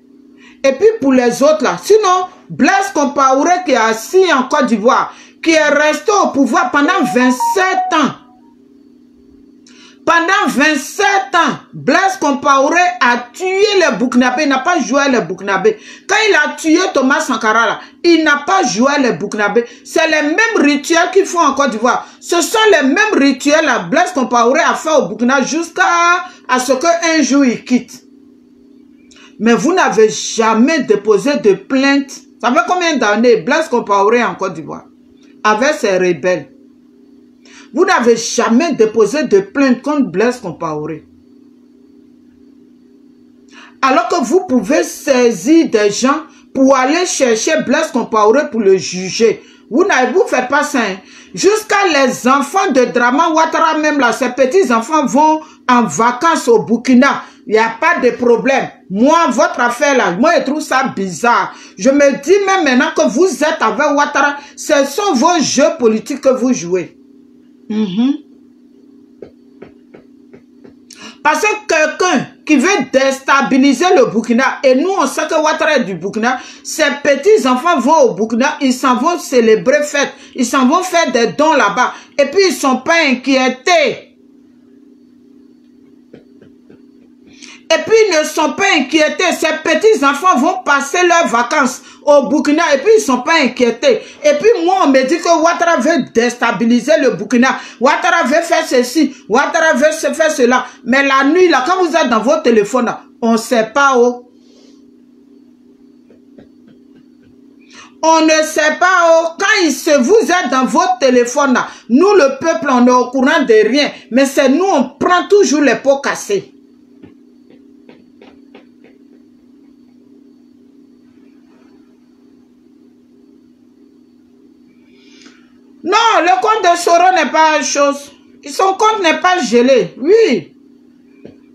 Et puis pour les autres là. Sinon, Blaise Compaoré qui est assis en Côte d'Ivoire, qui est resté au pouvoir pendant 27 ans. Pendant 27 ans, Blaise Compaoré a tué les Burkinabés, il n'a pas joué les Burkinabés. Quand il a tué Thomas Sankara, là, il n'a pas joué les Burkinabés. C'est les mêmes rituels qu'ils font en Côte d'Ivoire. Ce sont les mêmes rituels que Blaise Compaoré a fait au Burkina jusqu'à ce qu'un jour il quitte. Mais vous n'avez jamais déposé de plainte. Ça fait combien d'années Blaise Compaoré en Côte d'Ivoire avec ses rebelles? Vous n'avez jamais déposé de plainte contre Blaise Compaoré. Alors que vous pouvez saisir des gens pour aller chercher Blaise Compaoré pour le juger. Vous ne faites pas ça. Hein? Jusqu'à les enfants de Draman Ouattara, même là, ces petits-enfants vont en vacances au Burkina. Il n'y a pas de problème. Moi, votre affaire là, moi, je trouve ça bizarre. Je me dis même maintenant que vous êtes avec Ouattara, ce sont vos jeux politiques que vous jouez. Parce que quelqu'un qui veut déstabiliser le Burkina, et nous on sait que Ouattara est du Burkina, ces petits-enfants vont au Burkina, ils s'en vont célébrer fête, ils s'en vont faire des dons là-bas, et puis ils ne sont pas inquiétés. Et puis ils ne sont pas inquiétés, ces petits-enfants vont passer leurs vacances au Burkina et puis ils ne sont pas inquiétés. Et puis moi on me dit que Ouattara veut déstabiliser le Burkina, Ouattara veut faire ceci, Ouattara veut faire cela. Mais la nuit là, quand vous êtes dans votre téléphone là, on ne sait pas où. On ne sait pas où. Quand vous êtes dans votre téléphone là, nous le peuple on est au courant de rien. Mais c'est nous on prend toujours les pots cassés. Non, le compte de Soro n'est pas chose. Son compte n'est pas gelé. Oui.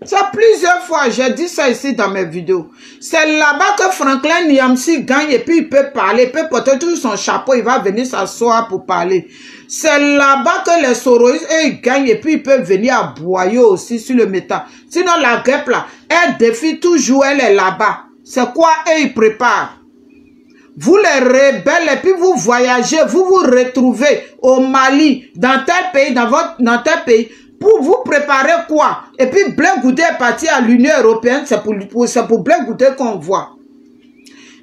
Ça plusieurs fois, j'ai dit ça ici dans mes vidéos. C'est là-bas que Franklin Niamsi gagne et puis il peut parler. Il peut porter tout son chapeau, il va venir s'asseoir pour parler. C'est là-bas que les Soroïstes, eux, ils gagnent et puis ils peuvent venir aboyer aussi sur le métal. Sinon, la guêpe là, elle défie toujours, elle est là-bas. C'est quoi eux, ils préparent? Vous les rebelles, et puis vous voyagez, vous vous retrouvez au Mali, dans tel pays, dans tel pays, pour vous préparer quoi? Et puis Blé Goudé est parti à l'Union européenne, c'est pour Blé Goudé qu'on voit.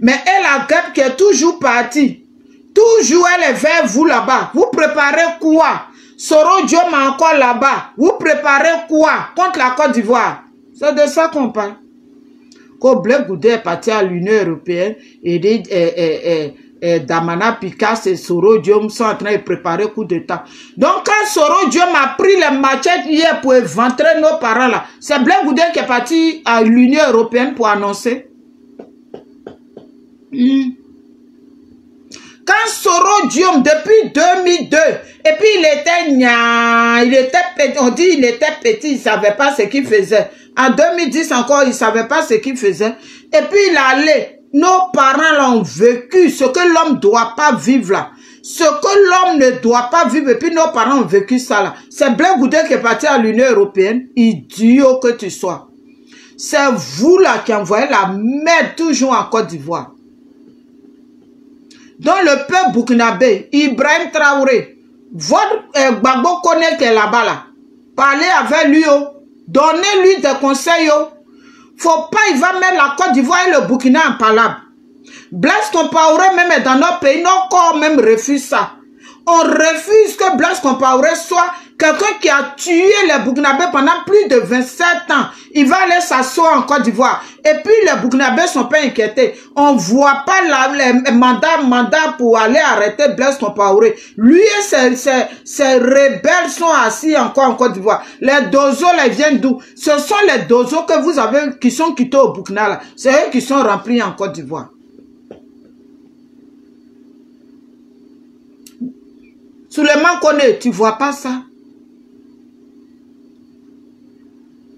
Mais elle, la guêpe qui est toujours partie, toujours elle est vers vous là-bas. Vous préparez quoi? Soro Diom encore là-bas. Vous préparez quoi contre la Côte d'Ivoire? C'est de ça qu'on parle. Quand Blé Goudé est parti à l'Union européenne et Damana Picasso et Soro Diom sont en train de préparer coup d'État. Donc quand Soro Diom a pris les machettes hier pour éventrer nos parents là, c'est Blé Goudé qui est parti à l'Union européenne pour annoncer. Quand Soro Diom, depuis 2002, et puis il était, on dit il était petit, il ne savait pas ce qu'il faisait. En 2010 encore, il ne savait pas ce qu'il faisait. Et puis il allait. Nos parents l'ont vécu, ce que l'homme ne doit pas vivre là. Ce que l'homme ne doit pas vivre, et puis nos parents ont vécu ça là. C'est Blé Goudé qui est parti à l'Union européenne, idiot que tu sois. C'est vous là qui envoyez la merde toujours en Côte d'Ivoire. Donc le peuple burkinabé, Ibrahim Traoré, votre Gbagbo connaît qui est là-bas là. Parlez avec lui, oh. Donnez-lui des conseils, oh. Faut pas, il va mettre la Côte d'Ivoire et le Burkina en palabre. Blaise Compaoré même est dans notre pays, nos corps même refusent ça. On refuse que Blaise Compaoré soit quelqu'un qui a tué les Burkinabés pendant plus de 27 ans. Il va aller s'asseoir en Côte d'Ivoire. Et puis les Burkinabés ne sont pas inquiétés. On ne voit pas les mandats pour aller arrêter Blaise Compaoré. Lui et ses rebelles sont assis encore en Côte d'Ivoire. Les dozos là viennent d'où? Ce sont les dozos que vous avez qui sont quittés au Burkina. C'est eux qui sont remplis en Côte d'Ivoire. Souleymane Koné, tu ne vois pas ça?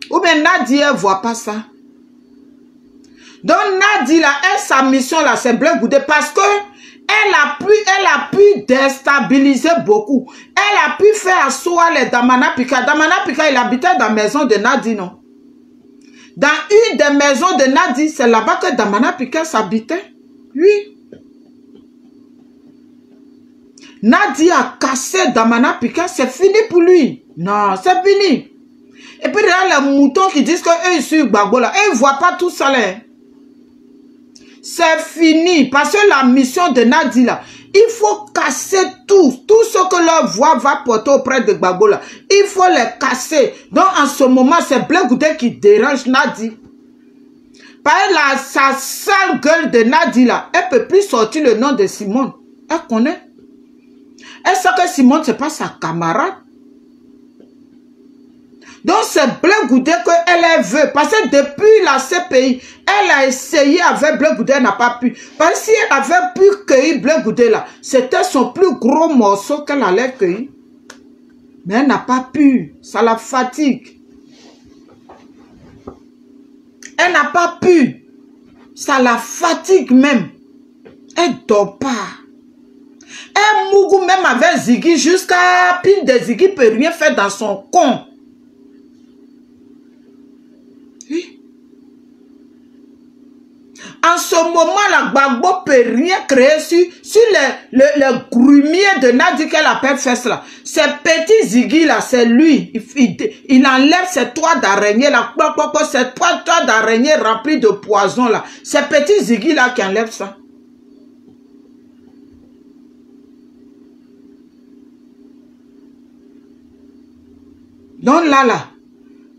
Ou bien Nadi, elle ne voit pas ça. Donc Nadi, là, sa mission, là, c'est Blé Goudé parce que elle a pu déstabiliser beaucoup. Elle a pu faire asseoir les Damana Pika. Damana Pika, il habitait dans la maison de Nadi, non? Dans une des maisons de Nadi, c'est là-bas que Damana Pika s'habitait. Oui. Nadi a cassé Damana Pika, c'est fini pour lui. Non, c'est fini. Et puis, il y a les moutons qui disent qu'eux, ils suivent Gbagbo là. Et ils ne voient pas tout ça là. C'est fini. Parce que la mission de Nadi là, il faut casser tout. Tout ce que leur voix va porter auprès de Gbagbo là. Il faut les casser. Donc, en ce moment, c'est Blé Goudé qui dérange Nadi. Par sa sale gueule de Nadi là, elle ne peut plus sortir le nom de Simone. Elle connaît. Elle sait que Simone, ce n'est pas sa camarade. Donc, c'est Blé Goudé qu'elle veut. Parce que depuis la CPI, elle a essayé avec Blé Goudé, elle n'a pas pu. Parce que si elle avait pu cueillir Blé Goudé là, c'était son plus gros morceau qu'elle allait cueillir. Mais elle n'a pas pu. Ça la fatigue. Elle n'a pas pu. Ça la fatigue même. Elle ne dort pas. Elle mougou même avec Ziggy jusqu'à pile de Ziggy ne peut rien faire dans son con. Oui. En ce moment, la Gbagbo ne peut rien créer sur le grumier de Nadi qu'elle appelle Fesse là. Ces petits Ziggy là, c'est lui. Il enlève ces toits d'araignée là. Ces toits d'araignée remplis de poison là. Ces petits Ziggy là qui enlèvent ça. Donc là,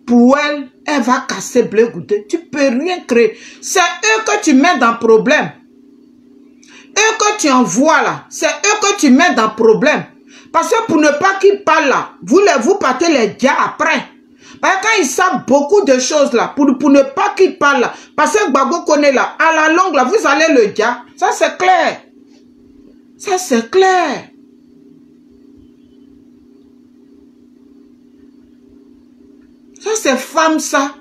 pour elle, elle va casser Blé Goudé. Tu ne peux rien créer. C'est eux que tu mets dans problème. Eux que tu envoies là, c'est eux que tu mets dans problème. Parce que pour ne pas qu'ils parlent là, vous partez les gars après. Parce que quand ils savent beaucoup de choses là, pour ne pas qu'ils parlent là, parce que Gbagbo connaît là, à la longue là, vous allez le gars. Ça c'est clair. Ça c'est clair. Ça, c'est femme, ça.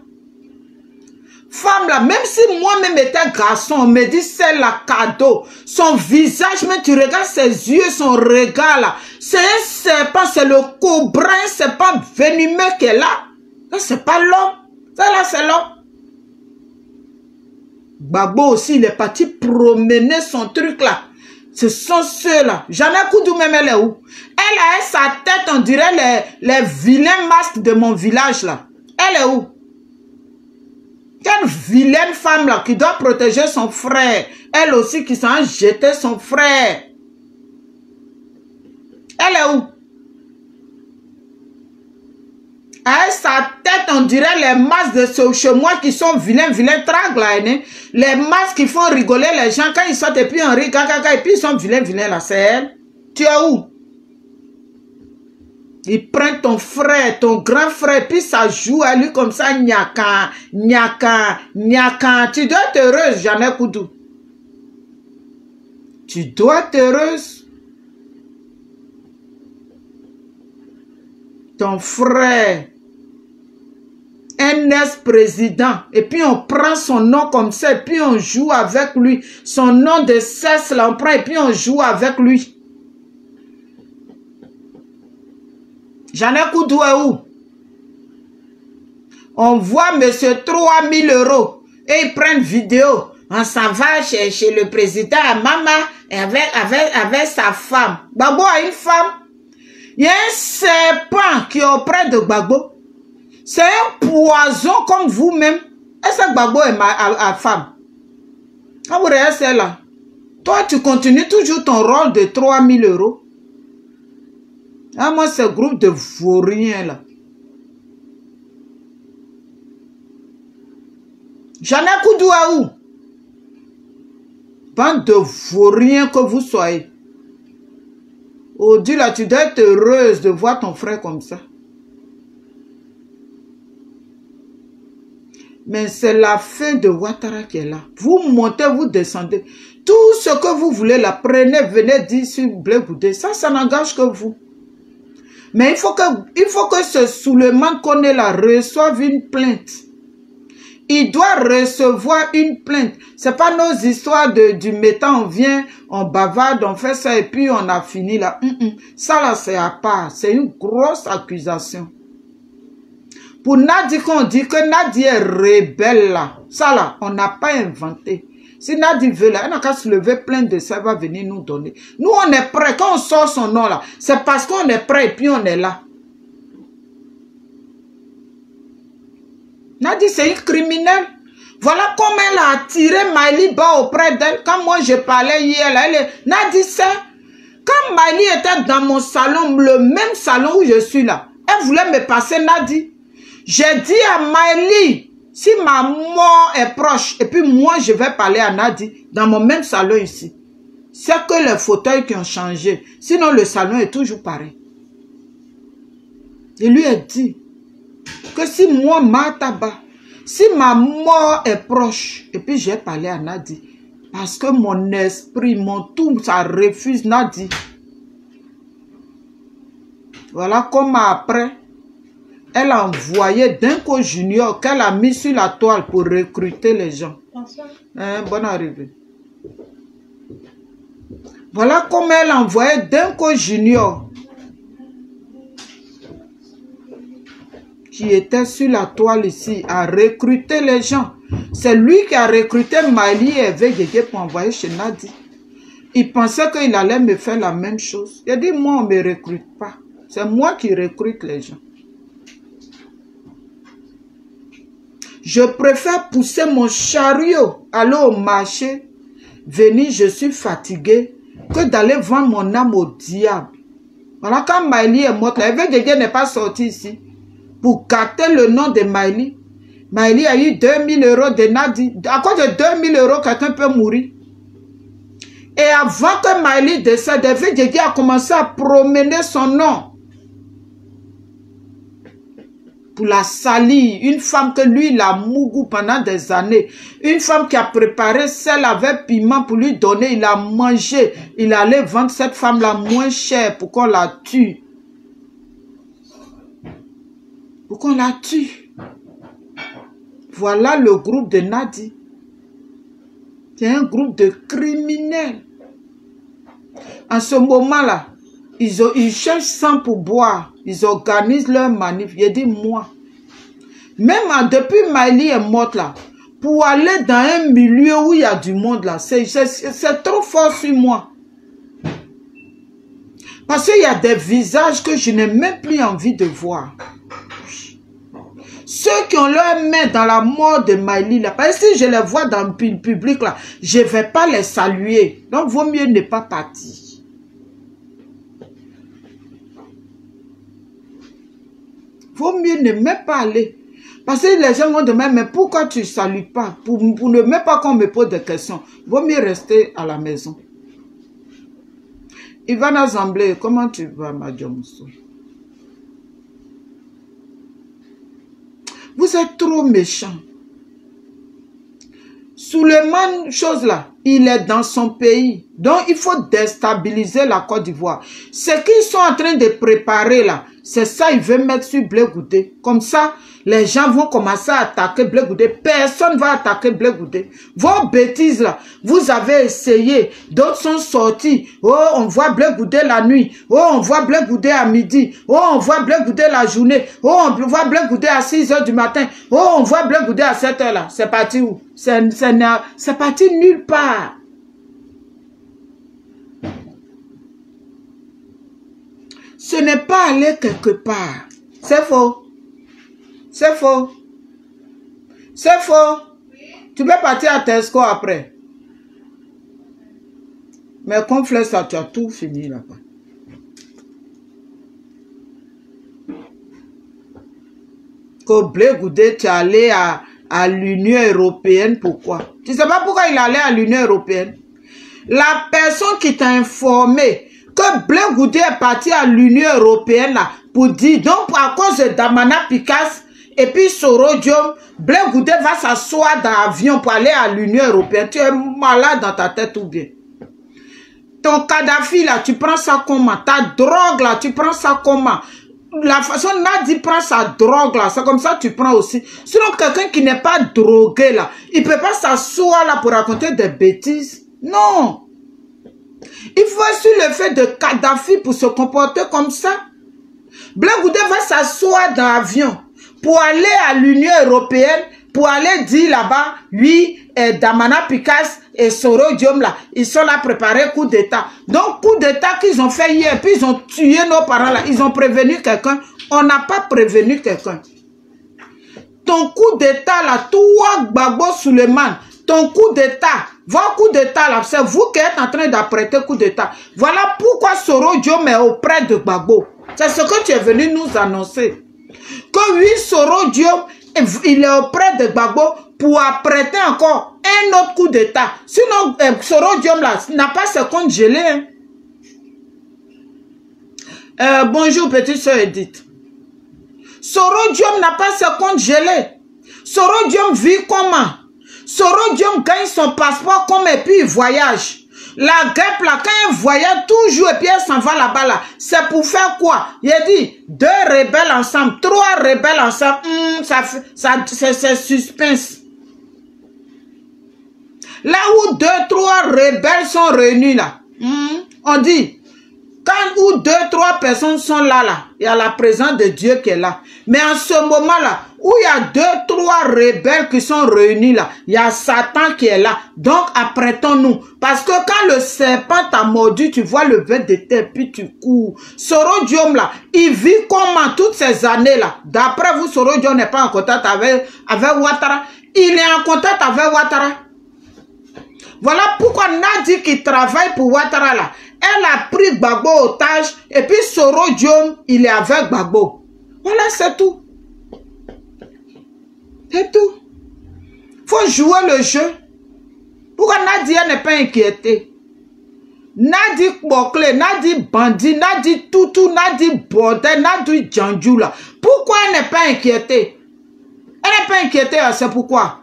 Femme, là, même si moi-même étais garçon, on me dit c'est la cadeau. Son visage, mais tu regardes ses yeux, son regard, là. C'est un serpent, c'est le cobra, c'est pas venimeux qu'elle est là. Ça, c'est pas l'homme. Ça, là, c'est l'homme. Gbagbo aussi, il est parti promener son truc, là. Ce sont ceux-là. Jeannette Koudou, même, elle est où? Elle a sa tête, on dirait les vilains masques de mon village, là. Elle est où? Quelle vilaine femme là qui doit protéger son frère. Elle aussi qui s'en jeté son frère. Elle est où? Avec sa tête, on dirait les masques de chez moi qui sont vilains tragues là. Les masques qui font rigoler les gens quand ils sortent et puis on rit, et puis ils sont vilains là. C'est elle. Tu es où? Il prend ton frère, ton grand frère, puis ça joue à lui comme ça, nyaka. Tu dois être heureuse, Jeannette Koudou. Tu dois être heureuse. Ton frère, un ex-président, et puis on prend son nom comme ça, et puis on joue avec lui. Son nom de cesse, là, on prend, et puis on joue avec lui. Jeannette Koudou est où? On voit monsieur 3000 € et ils prennent vidéo. On s'en va chez le président Maman avec sa femme. Gbagbo a une femme. Il y a un serpent qui est auprès de Gbagbo. C'est un poison comme vous-même. Est-ce que Gbagbo est ma femme? Quand vous regardez celle-là, toi tu continues toujours ton rôle de 3000 €. Ah, moi, c'est groupe de vauriens, là. Jeannette Koudou à où? Bande de vauriens que vous soyez. Oh Dieu, là, tu dois être heureuse de voir ton frère comme ça. Mais c'est la fin de Ouattara qui est là. Vous montez, vous descendez. Tout ce que vous voulez, là, prenez, venez dire sur Blé Goudé. Ça n'engage que vous. Mais il faut que ce Souleymane Koné là reçoive une plainte. Il doit recevoir une plainte. C'est pas nos histoires du mettant, on vient, on bavarde, on fait ça et puis on a fini là. Ça là c'est à part. C'est une grosse accusation. Pour Nadi, qu'on dit que Nadi est rebelle là. Ça là, on n'a pas inventé. Si Nadi veut là, elle n'a qu'à se lever plein de ça, elle va venir nous donner. Nous, on est prêts. Quand on sort son nom là, c'est parce qu'on est prêt et puis on est là. Nadi, c'est une criminelle. Voilà comment elle a attiré Maïli bas auprès d'elle. Quand moi je parlais hier, Nadi, c'est... Quand Maïli était dans mon salon, le même salon où je suis là, elle voulait me passer Nadi. J'ai dit à Maïli, si ma mort est proche, et puis moi je vais parler à Nadi, dans mon même salon ici. C'est que les fauteuils qui ont changé. Sinon le salon est toujours pareil. Je lui ai dit que si moi, si ma mort est proche, et puis j'ai parlé à Nadi, parce que mon esprit, mon tout, ça refuse Nadi. Voilà comment après, elle a envoyé Denko Junior qu'elle a mis sur la toile pour recruter les gens. Bonne arrivée. Voilà comment elle a envoyé Denko Junior qui était sur la toile ici à recruter les gens. C'est lui qui a recruté Maïli et Evegege pour envoyer chez Nadi. Il pensait qu'il allait me faire la même chose. Il a dit, moi, on ne me recrute pas. C'est moi qui recrute les gens. Je préfère pousser mon chariot, aller au marché, venir, je suis fatigué, que d'aller vendre mon âme au diable. Voilà, quand Maïli est morte, Evegege n'est pas sorti ici pour gâter le nom de Maïli. Maïli a eu 2000 € de Nadi. À cause de 2000 €, quelqu'un peut mourir. Et avant que Maïli décède, Evegege a commencé à promener son nom. Pour la salir. Une femme que lui, il a mougou pendant des années. Une femme qui a préparé sel avec piment pour lui donner. Il a mangé. Il allait vendre cette femme-là moins cher pour qu'on la tue. Pour qu'on la tue. Voilà le groupe de Nadi. C'est un groupe de criminels. En ce moment-là, ils cherchent sang pour boire. Ils organisent leur manif. J'ai dit, moi. Même depuis Maïli est morte là, pour aller dans un milieu où il y a du monde là, c'est trop fort sur moi. Parce qu'il y a des visages que je n'ai même plus envie de voir. Ceux qui ont leur main dans la mort de Maïli, là, parce que si je les vois dans le public, là, je ne vais pas les saluer. Donc, vaut mieux ne pas partir. Vaut mieux ne même pas aller. Parce que les gens vont demander, mais pourquoi tu ne salues pas? Pour ne même pas qu'on me pose des questions. Vaut mieux rester à la maison. Ivana Zamblé, comment tu vas, Madame? Vous êtes trop méchants. Suleiman, chose là, il est dans son pays. Donc, il faut déstabiliser la Côte d'Ivoire. Ce qu'ils sont en train de préparer là, c'est ça, ils veulent mettre sur Blé Goudé. Comme ça, les gens vont commencer à attaquer Blé Goudé. Personne ne va attaquer Blé Goudé. Vos bêtises là, vous avez essayé. D'autres sont sortis. Oh, on voit Blé Goudé la nuit. Oh, on voit Blé Goudé à midi. Oh, on voit Blé Goudé la journée. Oh, on voit Blé Goudé à 6 h du matin. Oh, on voit Blé Goudé à 7 h là. C'est parti où? C'est parti nulle part. Ce n'est pas aller quelque part. C'est faux. C'est faux. C'est faux. Tu peux partir à Tesco après. Mais comme fleur, ça, tu as tout fini là-bas. Qu'au Blé Goudé, tu es allé à l'Union européenne. Pourquoi? Tu ne sais pas pourquoi il est allé à l'Union européenne? La personne qui t'a informé que Blé Goudé est parti à l'Union européenne là, pour dire, donc à cause de Damana Picasse et puis Sorodium, Blé Goudé va s'asseoir dans l'avion pour aller à l'Union européenne. Tu es malade dans ta tête ou bien? Ton Kadhafi là, tu prends ça comment? Ta drogue là, tu prends ça comment? La façon Nadi prend sa drogue là, c'est comme ça que tu prends aussi. Sinon quelqu'un qui n'est pas drogué là, il ne peut pas s'asseoir là pour raconter des bêtises. Non. Il faut sur le fait de Kadhafi pour se comporter comme ça. Blé Goudé va s'asseoir dans l'avion pour aller à l'Union européenne, pour aller dire là-bas, lui, Damana Picasse et Sorodium là, ils sont là préparés coup d'État. Donc, coup d'État qu'ils ont fait hier, puis ils ont tué nos parents là, ils ont prévenu quelqu'un. On n'a pas prévenu quelqu'un. ton coup d'état là, toi Gbagbo Suleiman, ton coup d'état, votre coup d'état là, c'est vous qui êtes en train d'apprêter coup d'état. Voilà pourquoi Soro Diom est auprès de Gbagbo. C'est ce que tu es venu nous annoncer. Que oui, Soro Diom, il est auprès de Gbagbo pour apprêter encore un autre coup d'état. Sinon, Soro Diom là, n'a pas ses comptes gelés. Hein. Bonjour, petite soeur Edith. Soro Diom n'a pas ses comptes gelés. Soro Diom vit comment? Soro Diom gagne son passeport comme et puis il voyage. La guêpe là, quand elle voyage toujours et puis elle s'en va là-bas là, c'est pour faire quoi? Il a dit 2 rebelles ensemble, 3 rebelles ensemble, c'est suspense. Là où 2, 3 rebelles sont réunis là, on dit, quand où 2, 3 personnes sont là, il y a la présence de Dieu qui est là. Mais en ce moment là, où il y a 2, 3 rebelles qui sont réunis là, il y a Satan qui est là. Donc apprêtons-nous. Parce que quand le serpent t'a mordu, tu vois le vêt de terre, puis tu cours. Soro Diom là, il vit comment toutes ces années là. D'après vous, Soro Diom n'est pas en contact avec Ouattara. Il est en contact avec Ouattara. Voilà pourquoi Nadi qui travaille pour Ouattara là, elle a pris Gbagbo otage et puis Soro Diom, il est avec Gbagbo. Voilà, c'est tout. C'est tout. Faut jouer le jeu. Pourquoi Nadi n'est pas inquiété? Nadi Bokle, Nadi Bandit, Nadi Toutou, Nadi Bordel, Nadi Djandjou là. Pourquoi elle n'est pas inquiétée? Elle n'est pas inquiétée, c'est pourquoi?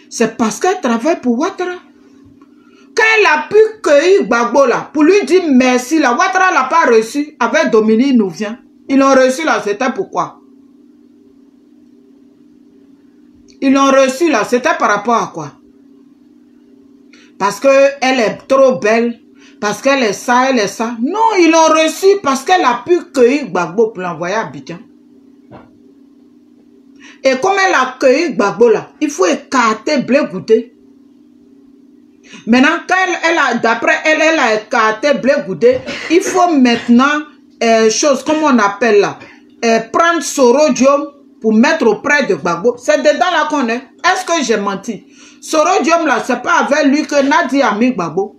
C'est parce qu'elle travaille pour Ouattara. Quand elle a pu cueillir Gbagbo là, pour lui dire merci là, Ouattara l'a pas reçu, avec Dominique nous vient. Ils l'ont reçu là, c'était pourquoi? Ils l'ont reçu là, c'était par rapport à quoi? Parce qu'elle est trop belle, parce qu'elle est ça, elle est ça. Non, ils l'ont reçu parce qu'elle a pu cueillir Gbagbo pour l'envoyer à Abidjan. Et comme elle a cueilli Gbagbo là, il faut écarter Blé Goudé. Maintenant, quand elle a, d'après elle, elle a écarté Blé Goudé, il faut maintenant, chose, comme on appelle là, prendre Soro Diom pour mettre auprès de Gbagbo. C'est dedans là qu'on est. Est-ce que j'ai menti? Soro Diom là, c'est pas avec lui que Nadi a mis Gbagbo.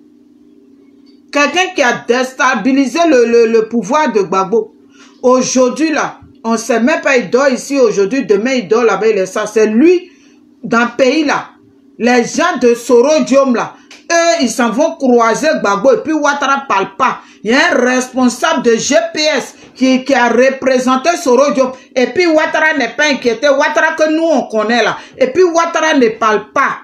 Quelqu'un qui a déstabilisé le pouvoir de Gbagbo. Aujourd'hui là, on ne sait même pas, il dort ici aujourd'hui, demain il dort là-bas, il est ça. C'est lui, dans le pays là, les gens de Soro Diom là, eux, ils s'en vont croiser Gbagbo et puis Ouattara parle pas. Il y a un responsable de GPS qui a représenté Soro Diom et puis Ouattara n'est pas inquiété. Ouattara que nous on connaît là. Et puis Ouattara ne parle pas.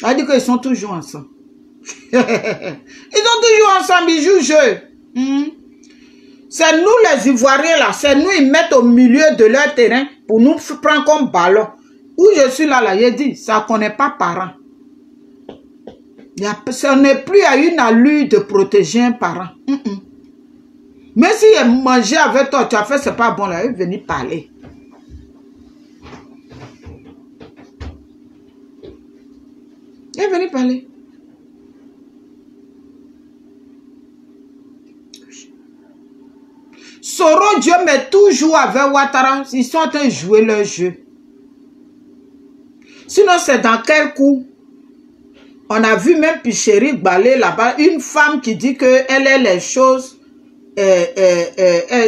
Ça dit qu'ils sont toujours ensemble. Ils sont toujours ensemble, ils jouent jeu. C'est nous les Ivoiriens là, c'est nous ils mettent au milieu de leur terrain pour nous prendre comme ballon. Où je suis là, il dit, ça ne connaît pas parent. Ce n'est plus à une allure de protéger un parent. Mais si il mangeait avec toi, tu as fait, c'est pas bon là, il est venu parler. Il est venu parler. Soro Diom est toujours avec Ouattara. Ils sont en train de jouer leur jeu. Sinon, c'est dans quel coup? On a vu même Picheri Balé là-bas, une femme qui dit qu'elle est les choses,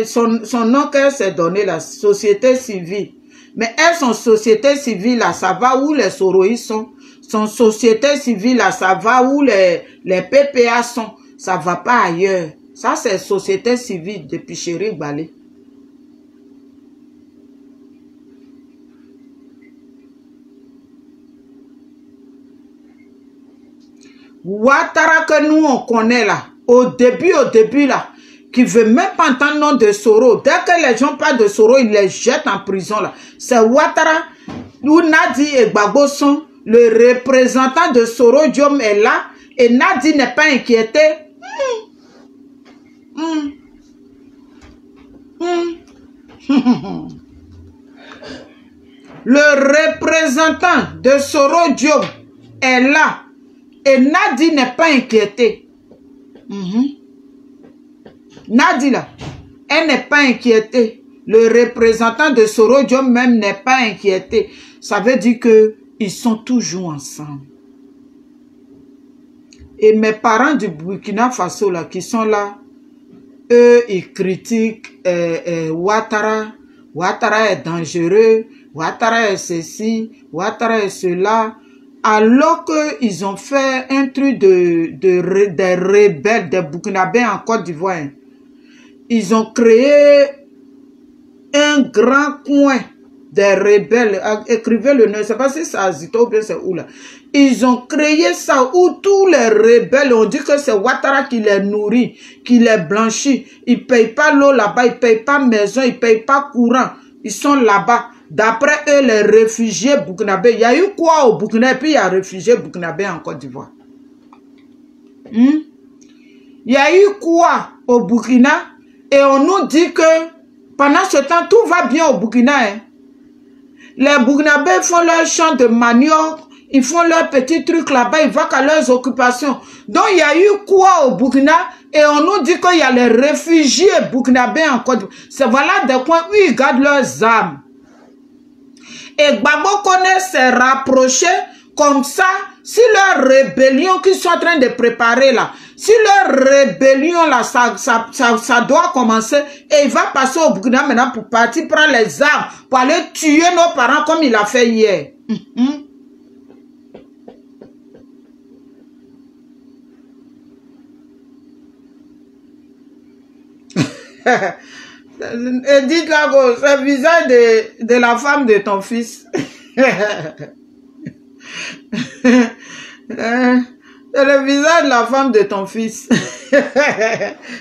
son nom qu'elle s'est donné, la société civile. Mais elle, son société civile, là, ça va où les Soroïs sont. Son société civile, là, ça va où les PPA sont. Ça va pas ailleurs. Ça, c'est société civile de Picheri Balé. Ouattara que nous on connaît là, au début là, qui veut même pas entendre le nom de Soro. Dès que les gens parlent de Soro, ils les jettent en prison là. C'est Ouattara, où Nadi et Gbagbo sont, le représentant de Soro Diom est là, et Nadi n'est pas inquiété. Le représentant de Soro Diom est là. Et Nadi n'est pas inquiété. Nadi là, elle n'est pas inquiétée. Le représentant de Soro Diom même n'est pas inquiété. Ça veut dire qu'ils sont toujours ensemble. Et mes parents du Burkina Faso là, qui sont là, eux, ils critiquent Ouattara. Ouattara est dangereux. Ouattara est ceci. Ouattara est cela. Alors qu'ils ont fait un truc des rebelles, des Burkinabés en Côte d'Ivoire. Ils ont créé un grand coin des rebelles. Écrivez le nom, je ne sais pas si c'est Azito ou bien c'est où là. Ils ont créé ça où tous les rebelles ont dit que c'est Ouattara qui les nourrit, qui les blanchit. Ils ne payent pas l'eau là-bas, ils ne payent pas maison, ils ne payent pas courant. Ils sont là-bas. D'après eux, les réfugiés burkinabés. Il y a eu quoi au Burkina et puis il y a réfugiés burkinabés en Côte d'Ivoire. Il y a eu quoi au Burkina et on nous dit que pendant ce temps, tout va bien au Burkina. Hein. Les Burkinabés font leur champ de manioc, ils font leurs petits trucs là-bas, ils vont à leurs occupations. Donc il y a eu quoi au Burkina et on nous dit qu'il y a les réfugiés burkinabés en Côte d'Ivoire. C'est voilà des coins où ils gardent leurs armes. Et Gbagbo connaît s'est rapproché comme ça, si leur rébellion qu'ils sont en train de préparer là, si leur rébellion là, ça doit commencer, et il va passer au Burkina maintenant pour partir prendre les armes, pour aller tuer nos parents comme il a fait hier. Et dites-là, c'est le visage de la femme de ton fils. C'est le visage de la femme de ton fils.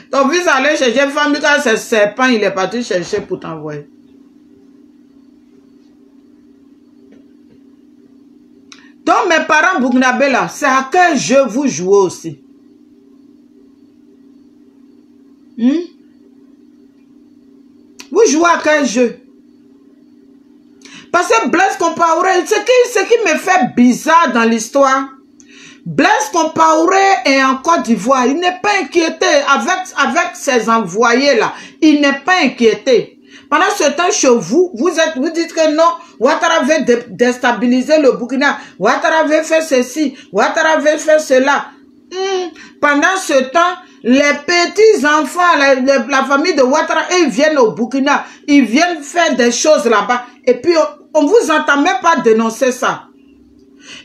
Ton fils allait chercher une femme, quand c'est serpent, il est parti chercher pour t'envoyer. Donc mes parents burkinabés là, c'est à quel jeu vous jouez aussi? Vous jouez à quel jeu? Parce que Blaise Compaoré, ce qui me fait bizarre dans l'histoire, Blaise Compaoré est en Côte d'Ivoire. Il n'est pas inquiété avec ses envoyés là. Il n'est pas inquiété. Pendant ce temps, chez vous, vous dites que non, Ouattara veut déstabiliser le Burkina. Ouattara veut faire ceci. Ouattara veut faire cela. Pendant ce temps, les petits enfants, la famille de Ouattara, ils viennent au Burkina. Ils viennent faire des choses là-bas. Et puis, on ne vous entend même pas dénoncer ça.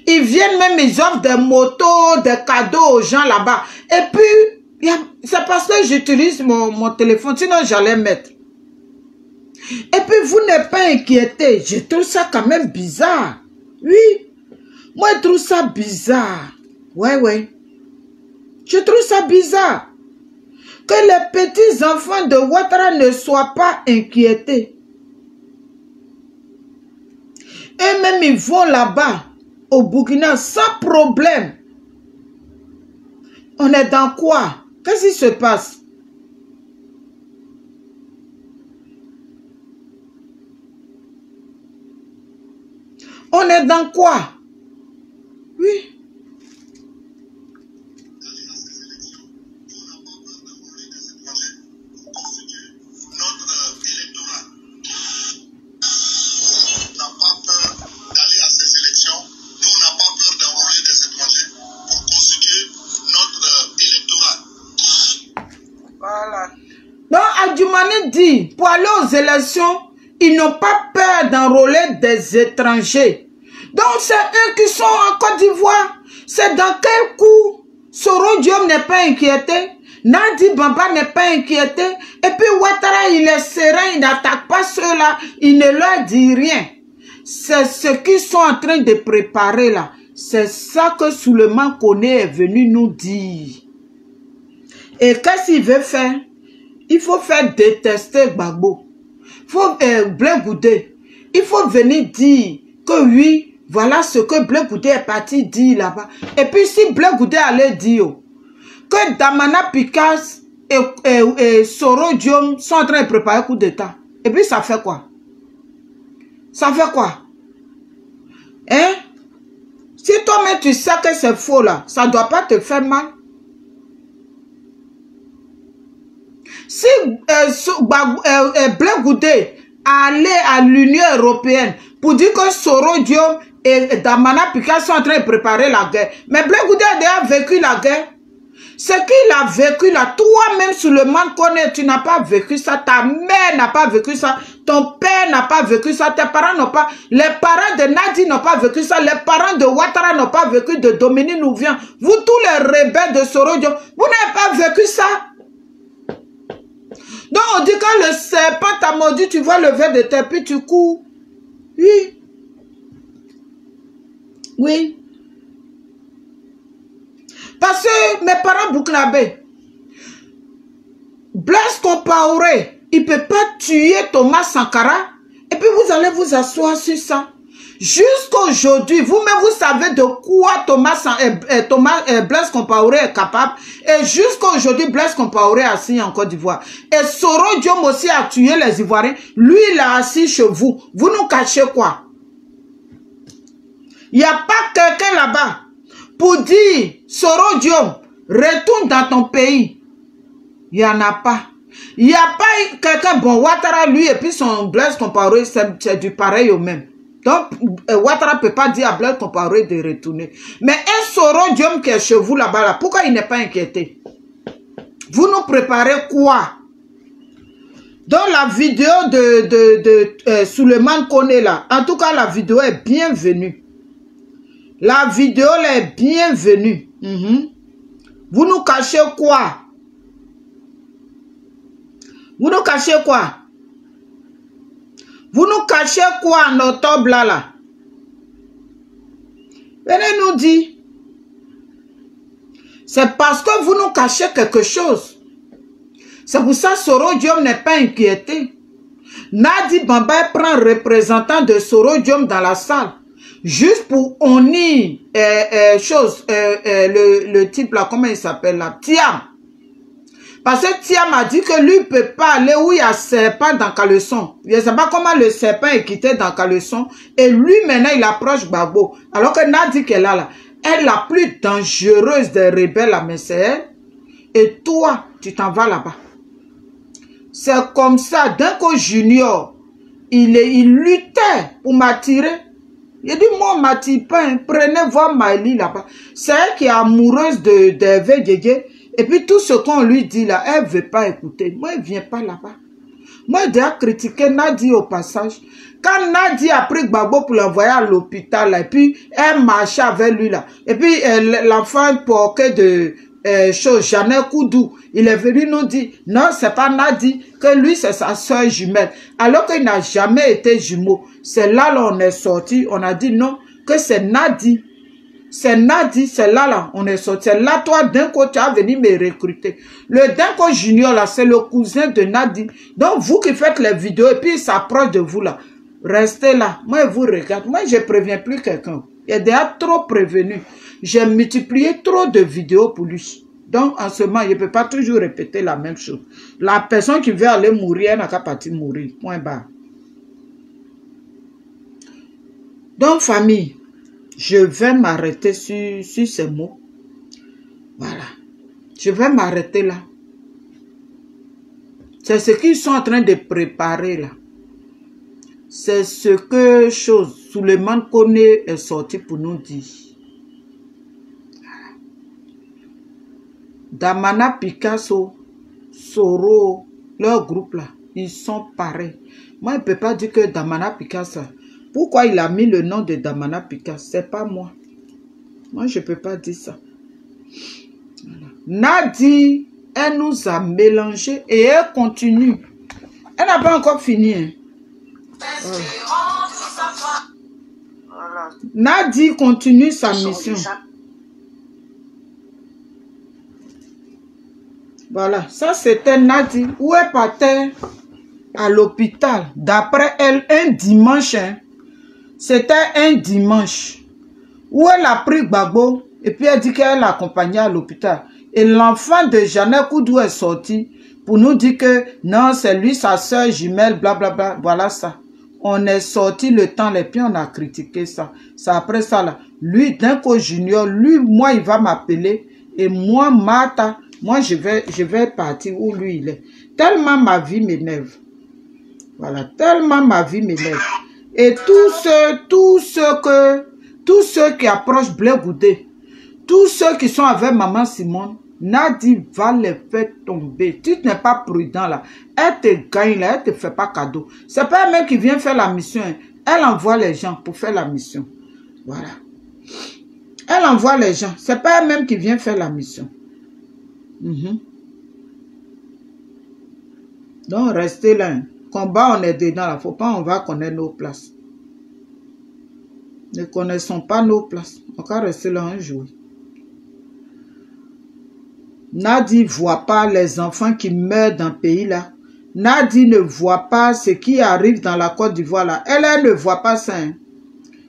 Ils viennent même, ils offrent des motos, des cadeaux aux gens là-bas. Et puis, c'est parce que j'utilise mon téléphone, sinon j'allais mettre. Et puis, vous n'êtes pas inquiété. Je trouve ça quand même bizarre. Oui. Moi, je trouve ça bizarre. Ouais. Je trouve ça bizarre. Que les petits enfants de Ouattara ne soient pas inquiétés. Eux-mêmes, ils vont là-bas, au Burkina, sans problème. On est dans quoi? Qu'est-ce qui se passe? On est dans quoi? Oui. Adjumani dit, pour aller aux élections, ils n'ont pas peur d'enrôler des étrangers. Donc c'est eux qui sont en Côte d'Ivoire. C'est dans quel coup Soro Diom n'est pas inquiété, Nadi Bamba n'est pas inquiété, et puis Ouattara il est serein, il n'attaque pas ceux-là, il ne leur dit rien. C'est ce qu'ils sont en train de préparer là. C'est ça que Souleymane Koné est venu nous dire. Et qu'est-ce qu'il veut faire? Il faut faire détester Gbagbo. Faut Blé Goudé. Il faut venir dire que oui, voilà ce que Blé Goudé est parti dire là-bas. Et puis si Blé Goudé allait dire que Damana Picasse et Soro Diom sont en train de préparer un coup d'État. Et puis ça fait quoi? Ça fait quoi? Hein? Si toi-même tu sais que c'est faux là, ça ne doit pas te faire mal. Si Blé Goudé allait à l'Union européenne pour dire que Soro Diom et Damana Pika sont en train de préparer la guerre, mais Blé Goudé a déjà vécu la guerre. Ce qu'il a vécu là, toi-même Souleymane Koné, tu n'as pas vécu ça, ta mère n'a pas vécu ça, ton père n'a pas vécu ça, tes parents n'ont pas, les parents de Nadi n'ont pas vécu ça, les parents de Ouattara n'ont pas vécu, de Dominique nous vient. Vous tous les rebelles de Soro Diom, vous n'avez pas vécu ça. Donc on dit quand le serpent t'a mordu, tu vois le verre de tes pieds, tu cours. Oui. Oui. Parce que mes parents Burkinabé, Blaise Compaoré, il ne peut pas tuer Thomas Sankara. Et puis vous allez vous asseoir sur ça. Jusqu'aujourd'hui, vous-même vous savez de quoi Blaise Compaoré est capable. Et jusqu'aujourd'hui, Blaise Compaoré est assis en Côte d'Ivoire. Et Soro Diom aussi a tué les Ivoiriens. Lui, il est assis chez vous. Vous nous cachez quoi? Il n'y a pas quelqu'un là-bas pour dire, Soro Diom, retourne dans ton pays. Il n'y en a pas. Il n'y a pas quelqu'un, bon, Ouattara, lui, et puis son Blaise Compaoré, c'est du pareil au même. Donc, Ouattara ne peut pas dire à Blaise Compaoré de retourner. Mais un Soro Diom qui est chez vous là-bas, là, pourquoi il n'est pas inquiété? Vous nous préparez quoi? Dans la vidéo de Souleymane Koné, là, en tout cas, la vidéo est bienvenue. La vidéo est bienvenue. Vous nous cachez quoi? Vous nous cachez quoi? Vous nous cachez quoi en octobre là? Venez nous dire. C'est parce que vous nous cachez quelque chose. C'est pour ça que Soro Diom n'est pas inquiété. Nadi Bambay prend représentant de Soro Diom dans la salle. Juste pour honir le type là, comment il s'appelle là? Thiam. Parce que Thiam a dit que lui ne peut pas aller où il y a serpent dans Caleçon. Je ne sais pas comment le serpent est quitté dans Caleçon. Et lui maintenant il approche Gbagbo. Alors que Nadi qu'elle a là, elle la plus dangereuse des rebelles là, mais c'est elle. Et toi, tu t'en vas là-bas. C'est comme ça, Denko Junior, il luttait pour m'attirer. Il dit, moi, ma type, prenez voir Maëlie là-bas. C'est elle qui est amoureuse d'Hervé Guégué. Et puis tout ce qu'on lui dit là, elle ne veut pas écouter. Moi, elle ne vient pas là-bas. Moi, j'ai déjà critiqué Nadi au passage. Quand Nadi a pris Gbagbo pour l'envoyer à l'hôpital, là, et puis elle marchait avec lui là. Et puis l'enfant porqué de Jeannet Koudou, il est venu nous dire, non, c'est pas Nadi, que lui c'est sa soeur jumelle. Alors qu'il n'a jamais été jumeau. C'est là on est sorti, on a dit non, que c'est Nadi. C'est Nadi, c'est là on est sorti. Là, toi, Denko, tu as venu me recruter. Le Denko Junior, là, c'est le cousin de Nadi. Donc, vous qui faites les vidéos, et puis il s'approche de vous, là. Restez là. Moi, je vous regarde. Moi, je ne préviens plus quelqu'un. Il est déjà trop prévenu. J'ai multiplié trop de vidéos pour lui. Donc, en ce moment, je ne peux pas toujours répéter la même chose. La personne qui veut aller mourir, elle n'a qu'à partir mourir. Point barre. Donc, famille, je vais m'arrêter sur ces mots. Voilà. Je vais m'arrêter là. C'est ce qu'ils sont en train de préparer là. C'est ce que Souleymane Koné est sorti pour nous dire. Voilà. Damana Picasso, Soro, leur groupe là, ils sont pareils. Moi, je ne peux pas dire que Damana Picasso, pourquoi il a mis le nom de Damana Picasso? C'est pas moi. Moi, je ne peux pas dire ça. Voilà. Nadi, elle nous a mélangé et elle continue. Elle n'a pas encore fini. Hein. Voilà. Nadi continue sa mission. Voilà, ça c'était Nadi. Où elle partait à l'hôpital. D'après elle, un dimanche. Hein. C'était un dimanche. Où elle a pris Gbagbo. Et puis elle dit qu'elle l'accompagnait à l'hôpital. Et l'enfant de Jeannet Koudou est sorti pour nous dire que non, c'est lui, sa soeur jumelle, blablabla. Voilà ça. On est sorti le temps, et puis on a critiqué ça. C'est après ça, là. Lui, Denko Junior, lui, moi, il va m'appeler. Et moi, Martha, moi je vais partir où lui il est. Tellement ma vie m'énerve. Voilà, tellement ma vie m'énerve. Et tous ceux qui approchent Blé Goudé, tous ceux qui sont avec maman Simone, Nadi va les faire tomber. Tu n'es pas prudent là. Elle te gagne là, elle te fait pas cadeau. C'est pas elle-même qui vient faire la mission. Hein. Elle envoie les gens pour faire la mission. Voilà. Elle envoie les gens. C'est pas elle-même qui vient faire la mission. Donc restez là. Hein. Combat, on est dedans là. Faut pas, on va connaître nos places. Ne connaissons pas nos places. On va rester là un jour. Nadi ne voit pas les enfants qui meurent dans le pays là. Nadi ne voit pas ce qui arrive dans la Côte d'Ivoire là. Elle ne voit pas ça. Hein.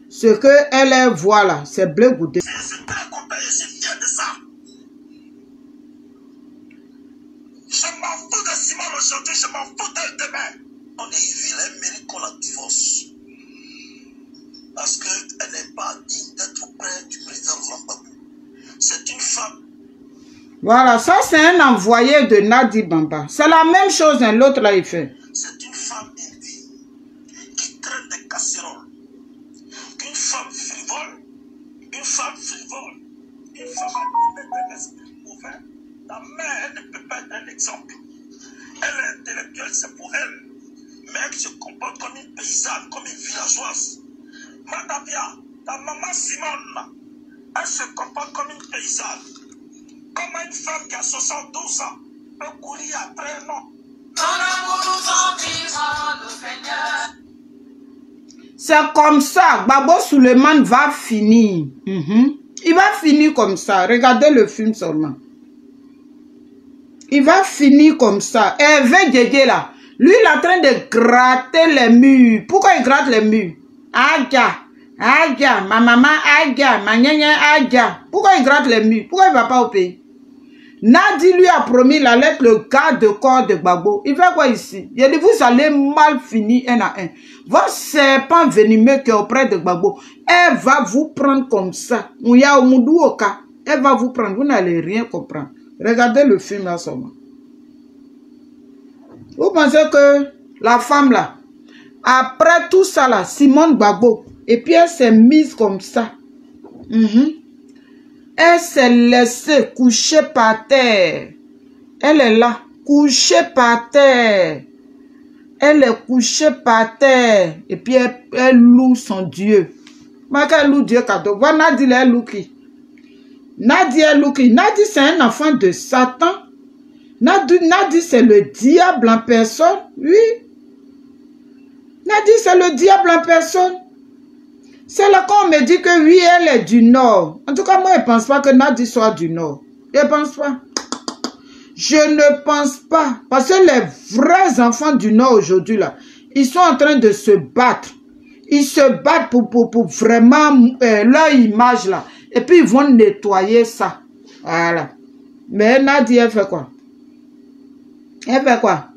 Ce qu'elle voit là, c'est Blé Goudé. Je suis très content, je suis fier de ça. Je m'en fous de Simone aujourd'hui, je m'en fous d'elle demain. On est vilain, elle mérite qu'on la divorce. Parce qu'elle n'est pas digne d'être près du président Gbagbo. C'est une femme. Voilà, ça c'est un envoyé de Nadi Bamba. C'est la même chose, hein, l'autre là il fait. C'est une femme indigne qui traîne des casseroles. Une femme frivole, une femme avec un esprit ouvert. Ta mère, elle ne peut pas être un exemple. Elle est intellectuelle, c'est pour elle. Mais elle se comporte comme une paysanne, comme une villageoise. Madavia, ta maman Simone, elle se comporte comme une paysanne. Comme une femme qui a 72 ans peut courir après un homme. C'est comme ça, Gbagbo Souleymane va finir. Il va finir comme ça. Regardez le film seulement. Il va finir comme ça. Hervé Djedje là, lui il est en train de gratter les murs. Pourquoi il gratte les murs? Adja, ma maman Adja, ma gna Adja. Pourquoi il gratte les murs? Pourquoi il ne va pas au pays? Nadi lui a promis la lettre, le garde de corps de Gbagbo. Il fait quoi ici? Il a dit, vous allez mal finir un à un. Votre serpent venimeux qui est auprès de Gbagbo, elle va vous prendre comme ça. Elle va vous prendre. Vous n'allez rien comprendre. Regardez le film là seulement. Vous pensez que la femme là, après tout ça là, Simone Gbagbo, et puis elle s'est mise comme ça. Elle s'est laissée coucher par terre. Elle est là, couchée par terre. Elle est couchée par terre. Et puis elle loue son Dieu. Mais qu'elle loue Dieu cadeau. Voilà Nadi, elle loue qui? Nadi, elle loue qui? Nadi, c'est un enfant de Satan. Nadi, c'est le diable en personne. Oui. Nadi, c'est le diable en personne. C'est là qu'on me dit que oui, elle est du Nord. En tout cas, moi, je ne pense pas que Nadi soit du Nord. Je ne pense pas. Je ne pense pas. Parce que les vrais enfants du Nord aujourd'hui, là, ils sont en train de se battre. Ils se battent pour vraiment leur image, là. Et puis, ils vont nettoyer ça. Voilà. Mais Nadi, elle fait quoi? Elle fait quoi?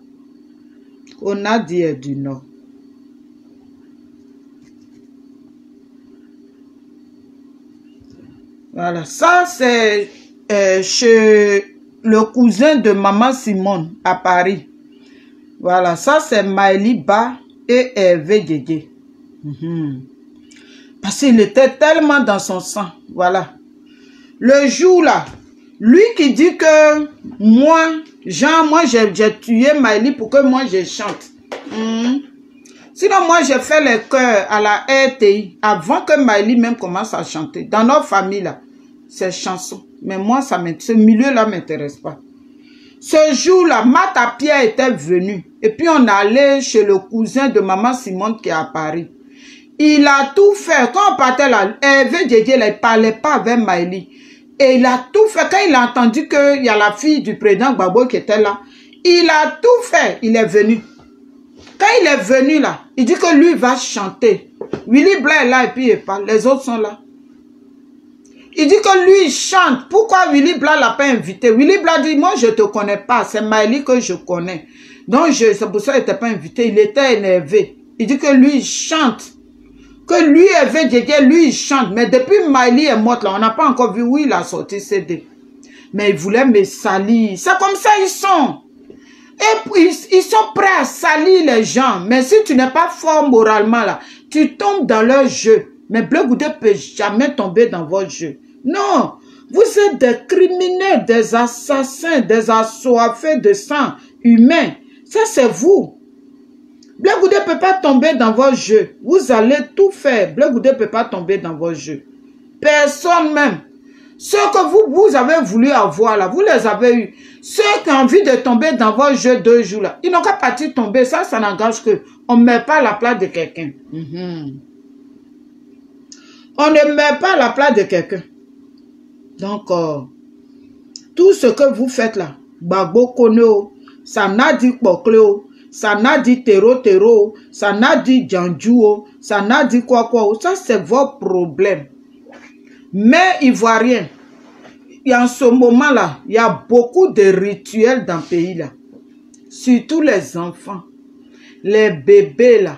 Oh, Nadi est du Nord. Voilà, ça c'est chez le cousin de maman Simone à Paris. Voilà, ça c'est Maëli Ba et Hervé Djedje. Parce qu'il était tellement dans son sang. Voilà. Le jour là, lui qui dit que moi, moi j'ai tué Maëli pour que moi je chante. Sinon, moi, j'ai fait les chœurs à la RTI avant que Maëli même commence à chanter. Dans notre famille, là, c'est chanson. Mais moi, ce milieu-là ne m'intéresse pas. Ce jour-là, Mata Pierre était venu. Et puis, on allait chez le cousin de maman Simone qui est à Paris. Il a tout fait. Quand on partait là, Hervé Djedje, il ne parlait pas avec Maëli. Et il a tout fait. Quand il a entendu qu'il y a la fille du président Gbagbo qui était là, il a tout fait. Il est venu. Quand il est venu là, il dit que lui va chanter. Willy Blanc est là et puis il parle. Les autres sont là. Il dit que lui il chante. Pourquoi Willy Blanc l'a pas invité? Willy Blanc dit, moi je te connais pas. C'est Maëli que je connais. Donc c'est pour ça qu'il n'était pas invité. Il était énervé. Il dit que lui il chante. Que lui Hervé Djedje, lui il chante. Mais depuis Maëli est morte là, on n'a pas encore vu où il a sorti CD. mais ils voulaient me salir. C'est comme ça ils sont. Et puis, ils sont prêts à salir les gens. Mais si tu n'es pas fort moralement, là, tu tombes dans leur jeu. Mais Bleu Goudé ne peut jamais tomber dans votre jeu. Non, vous êtes des criminels, des assassins, des assoiffés de sang humain. Ça, c'est vous. Bleu Goudé ne peut pas tomber dans votre jeu. Vous allez tout faire. Bleu Goudé ne peut pas tomber dans votre jeu. Personne même. Ceux que vous avez voulu avoir là, vous les avez eus. Ceux qui ont envie de tomber dans votre jeu 2 jours là, ils n'ont qu'à partir tomber. Ça n'engage que on ne met pas à la place de quelqu'un. On ne met pas à la place de quelqu'un. Donc, tout ce que vous faites là, Gbagbo Kono, ça n'a dit Poklo, ça n'a dit Tero, ça n'a dit Djandjou, ça n'a dit quoi, ça c'est votre problème. Mais Ivoirien, en ce moment-là, il y a beaucoup de rituels dans le pays là. Surtout les enfants, les bébés là,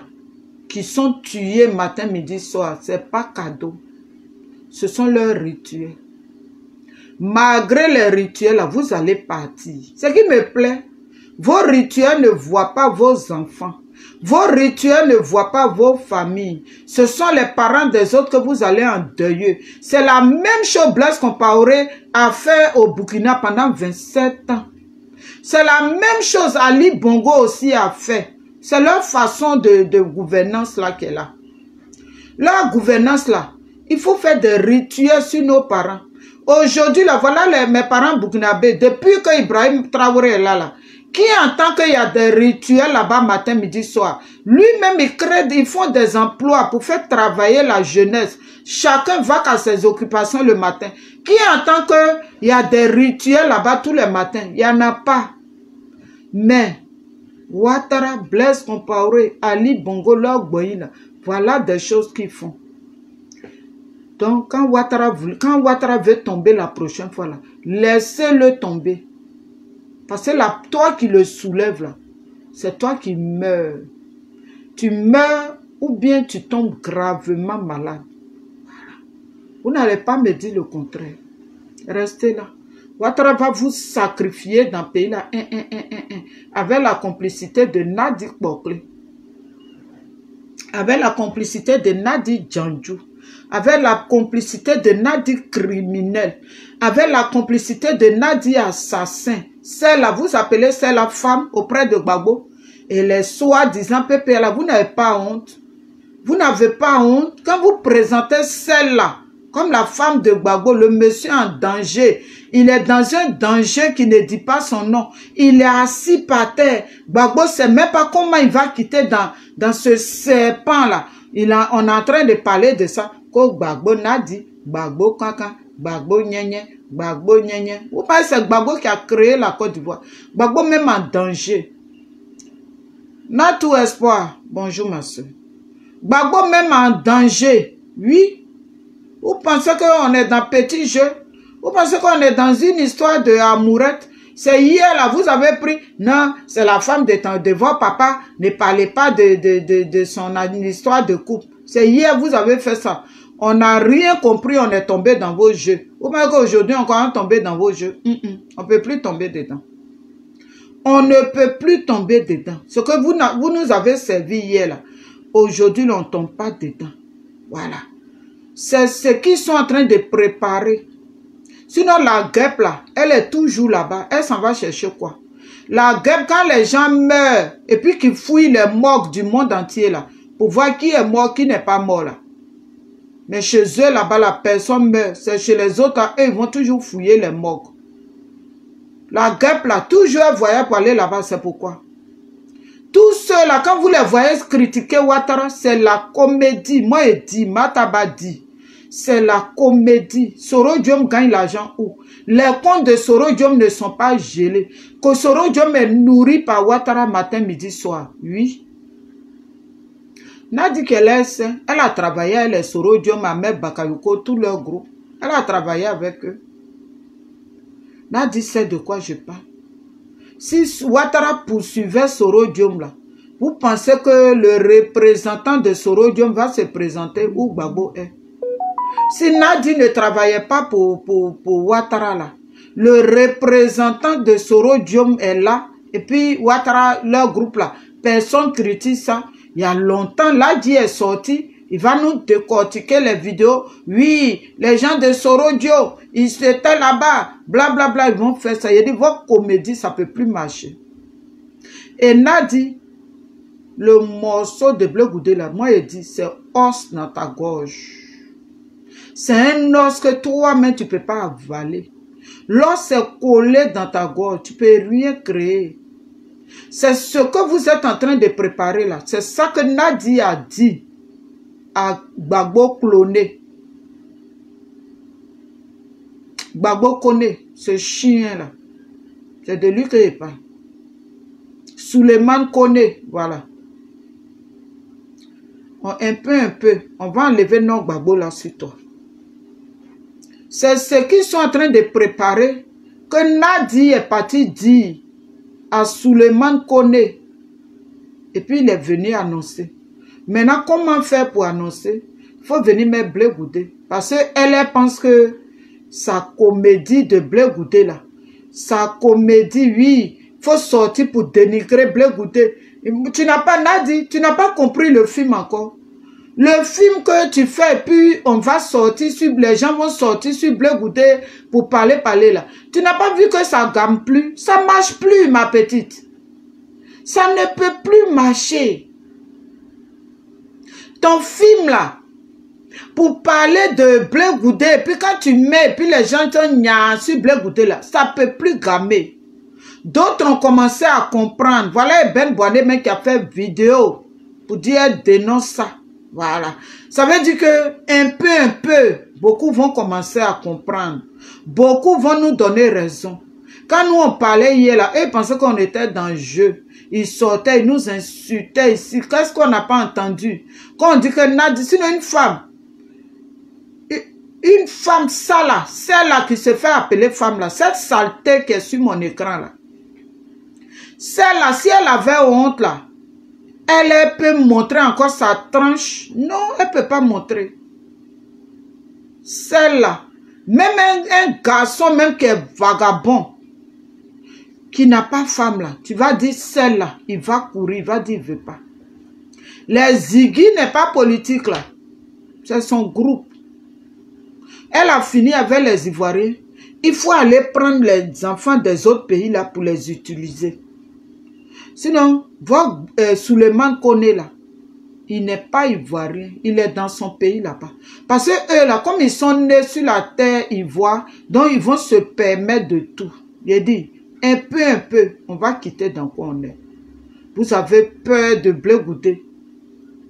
qui sont tués matin, midi, soir. C'est pas cadeau. Ce sont leurs rituels. Malgré les rituels là, vous allez partir. Ce qui me plaît, vos rituels ne voient pas vos enfants. Vos rituels ne voient pas vos familles. Ce sont les parents des autres que vous allez endeuiller. C'est la même chose Blaise Compaoré a fait au Burkina pendant 27 ans. C'est la même chose Ali Bongo aussi a fait. C'est leur façon de gouvernance là qu'elle a. Leur gouvernance là, il faut faire des rituels sur nos parents. Aujourd'hui là, voilà mes parents burkinabés. Depuis que Ibrahim Traoré est là, qui entend qu'il y a des rituels là-bas matin, midi, soir. Lui-même, ils font des emplois pour faire travailler la jeunesse. Chacun va à ses occupations le matin. Qui entend qu'il y a des rituels là-bas tous les matins? Il n'y en a pas. Mais, Ouattara, Blaise Compaoré, Ali Bongo, Logboïla, voilà des choses qu'ils font. Donc, quand Ouattara veut tomber la prochaine fois, là, laissez-le tomber. Parce que là, toi qui le soulèves, là, c'est toi qui meurs. Tu meurs ou bien tu tombes gravement malade. Voilà. Vous n'allez pas me dire le contraire. Restez là. Ouattara va vous sacrifier dans le pays là, avec la complicité de Nadi Bokle, avec la complicité de Nadi Djandjou, avec la complicité de Nadi criminel, avec la complicité de Nadi assassin. Celle-là, vous appelez celle-là femme auprès de Gbagbo. Et les soi-disant PPL, là, vous n'avez pas honte. Vous n'avez pas honte. Quand vous présentez celle-là, comme la femme de Gbagbo, le monsieur en danger. Il est dans un danger qui ne dit pas son nom. Il est assis par terre. Gbagbo ne sait même pas comment il va quitter dans ce serpent-là. On est en train de parler de ça. Ko Gbagbo n'a dit, Gbagbo kaka, Gbagbo nyenye, Gbagbo nyenye. Vous pensez que c'est Gbagbo qui a créé la Côte d'Ivoire. Gbagbo même en danger. N'a tout espoir. Bonjour ma soeur. Gbagbo même en danger. Oui. Vous pensez qu'on est dans petit jeu? Vous pensez qu'on est dans une histoire de amourette? C'est hier là, vous avez pris. Non, c'est la femme de votre papa. Ne parlez pas de son histoire de couple. C'est hier, vous avez fait ça. On n'a rien compris, on est tombé dans vos jeux. Vous pensez qu'aujourd'hui, on est tombé dans vos jeux? On ne peut plus tomber dedans. On ne peut plus tomber dedans. Ce que vous nous avez servi hier là, aujourd'hui, on ne tombe pas dedans. Voilà. C'est ce qu'ils sont en train de préparer. Sinon, la guêpe là, elle est toujours là-bas. Elle s'en va chercher quoi? La guêpe, quand les gens meurent, et puis qu'ils fouillent les morgues du monde entier là, pour voir qui est mort, qui n'est pas mort là. Mais chez eux là-bas, la personne meurt. C'est chez les autres, là, eux, ils vont toujours fouiller les morgues. La guêpe là, toujours elle voyait pour aller là-bas, c'est pourquoi. Tous ceux là, quand vous les voyez critiquer Ouattara, c'est la comédie. Moi, je dis, Mataba dit. C'est la comédie. Soro Diom gagne l'argent où? Les comptes de Soro Diom ne sont pas gelés. Que Soro Diom est nourri par Ouattara matin, midi, soir. Oui. N'a dit qu'elle est, elle a travaillé avec les Soro Diom, Ahmed Bakayoko, tout leur groupe. Elle a travaillé avec eux. N'a dit c'est de quoi je parle. Si Ouattara poursuivait Soro Diom là, vous pensez que le représentant de Soro Diom va se présenter où Gbagbo est? Si Nadi ne travaillait pas pour Ouattara là, Le représentant de Sorodium est là. Et puis, Ouattara, leur groupe là, personne critique ça. Il y a longtemps, Ladi est sorti. Il va nous décortiquer les vidéos. Oui, les gens de Sorodio, ils étaient là-bas. Blablabla, bla, bla, ils vont faire ça. Il dit, votre comédie, ça ne peut plus marcher. Et Nadi, le morceau de blé goudé là, moi, il dit, c'est os dans ta gorge. C'est un os que toi-même, tu ne peux pas avaler. L'os est collé dans ta gorge. Tu ne peux rien créer. C'est ce que vous êtes en train de préparer là. C'est ça que Nadi a dit à Gbagbo cloné. Gbagbo connaît ce chien là. C'est de lui que je parle. Suleiman connaît, voilà. Un peu. On va enlever nos Gbagbo là sur toi. C'est ce qu'ils sont en train de préparer que Nadi est parti dire à Suleiman connaît. Et puis il est venu annoncer. Maintenant, comment faire pour annoncer? Il faut venir mettre Blé Goudé. Parce qu'elle pense que sa comédie de Blé Goudé là, sa comédie, oui, il faut sortir pour dénigrer Blé Goudé. Tu n'as pas, Nadi, tu n'as pas compris le film encore. Le film que tu fais, puis on va sortir sur, les gens vont sortir sur Blé Goudé pour parler là. Tu n'as pas vu que ça gamme plus? Ça marche plus, ma petite. Ça ne peut plus marcher. Ton film là, pour parler de Blé Goudé, et puis quand tu mets, puis les gens te gnient sur Blé Goudé là, ça ne peut plus gammer. D'autres ont commencé à comprendre. Voilà Ben Boané même qui a fait vidéo pour dire dénonce ça. Voilà. Ça veut dire que un peu, beaucoup vont commencer à comprendre. Beaucoup vont nous donner raison. Quand nous on parlait hier là, ils pensaient qu'on était dans le jeu. Ils sortaient, ils nous insultaient ici. Qu'est-ce qu'on n'a pas entendu? Quand on dit que Nadi, sinon une femme ça là, celle-là qui se fait appeler femme là, cette saleté qui est sur mon écran là. Celle-là, si elle avait honte là, elle peut montrer encore sa tranche. Non, elle ne peut pas montrer. Celle-là, même un garçon même qui est vagabond, qui n'a pas femme là, tu vas dire celle-là, il va courir, il va dire il ne veut pas. Les Ziggy n'est pas politique là, c'est son groupe. Elle a fini avec les Ivoiriens. Il faut aller prendre les enfants des autres pays là pour les utiliser. Sinon, votre Suleiman connaît là, il n'est pas ivoirien, il est dans son pays là-bas. Parce que eux là, comme ils sont nés sur la terre ivoire, donc ils vont se permettre de tout. J'ai dit, un peu, on va quitter dans quoi on est. Vous avez peur de Blé Goudé.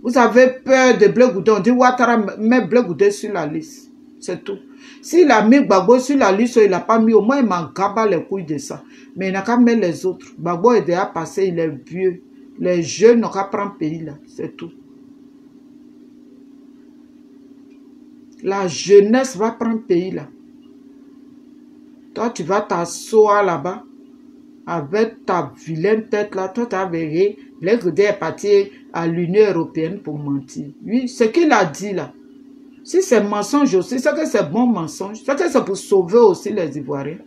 Vous avez peur de Blé Goudé. On dit, Ouattara, met Blé Goudé sur la liste. C'est tout. S'il a mis Gbagbo sur la liste, il n'a pas mis, au moins il m'a gaba les couilles de ça. Mais il n'a qu'à mettre les autres. Gbagbo est déjà passé, il est vieux. Les jeunes n'ont qu'à prendre pays là. C'est tout. La jeunesse va prendre pays là. Toi, tu vas t'asseoir là-bas. Avec ta vilaine tête là, toi tu as verré, Blé Goudé est parti à l'Union européenne pour mentir. Oui, ce qu'il a dit là. Si c'est mensonge aussi, c'est que c'est bon mensonge. C'est que c'est pour sauver aussi les Ivoiriens.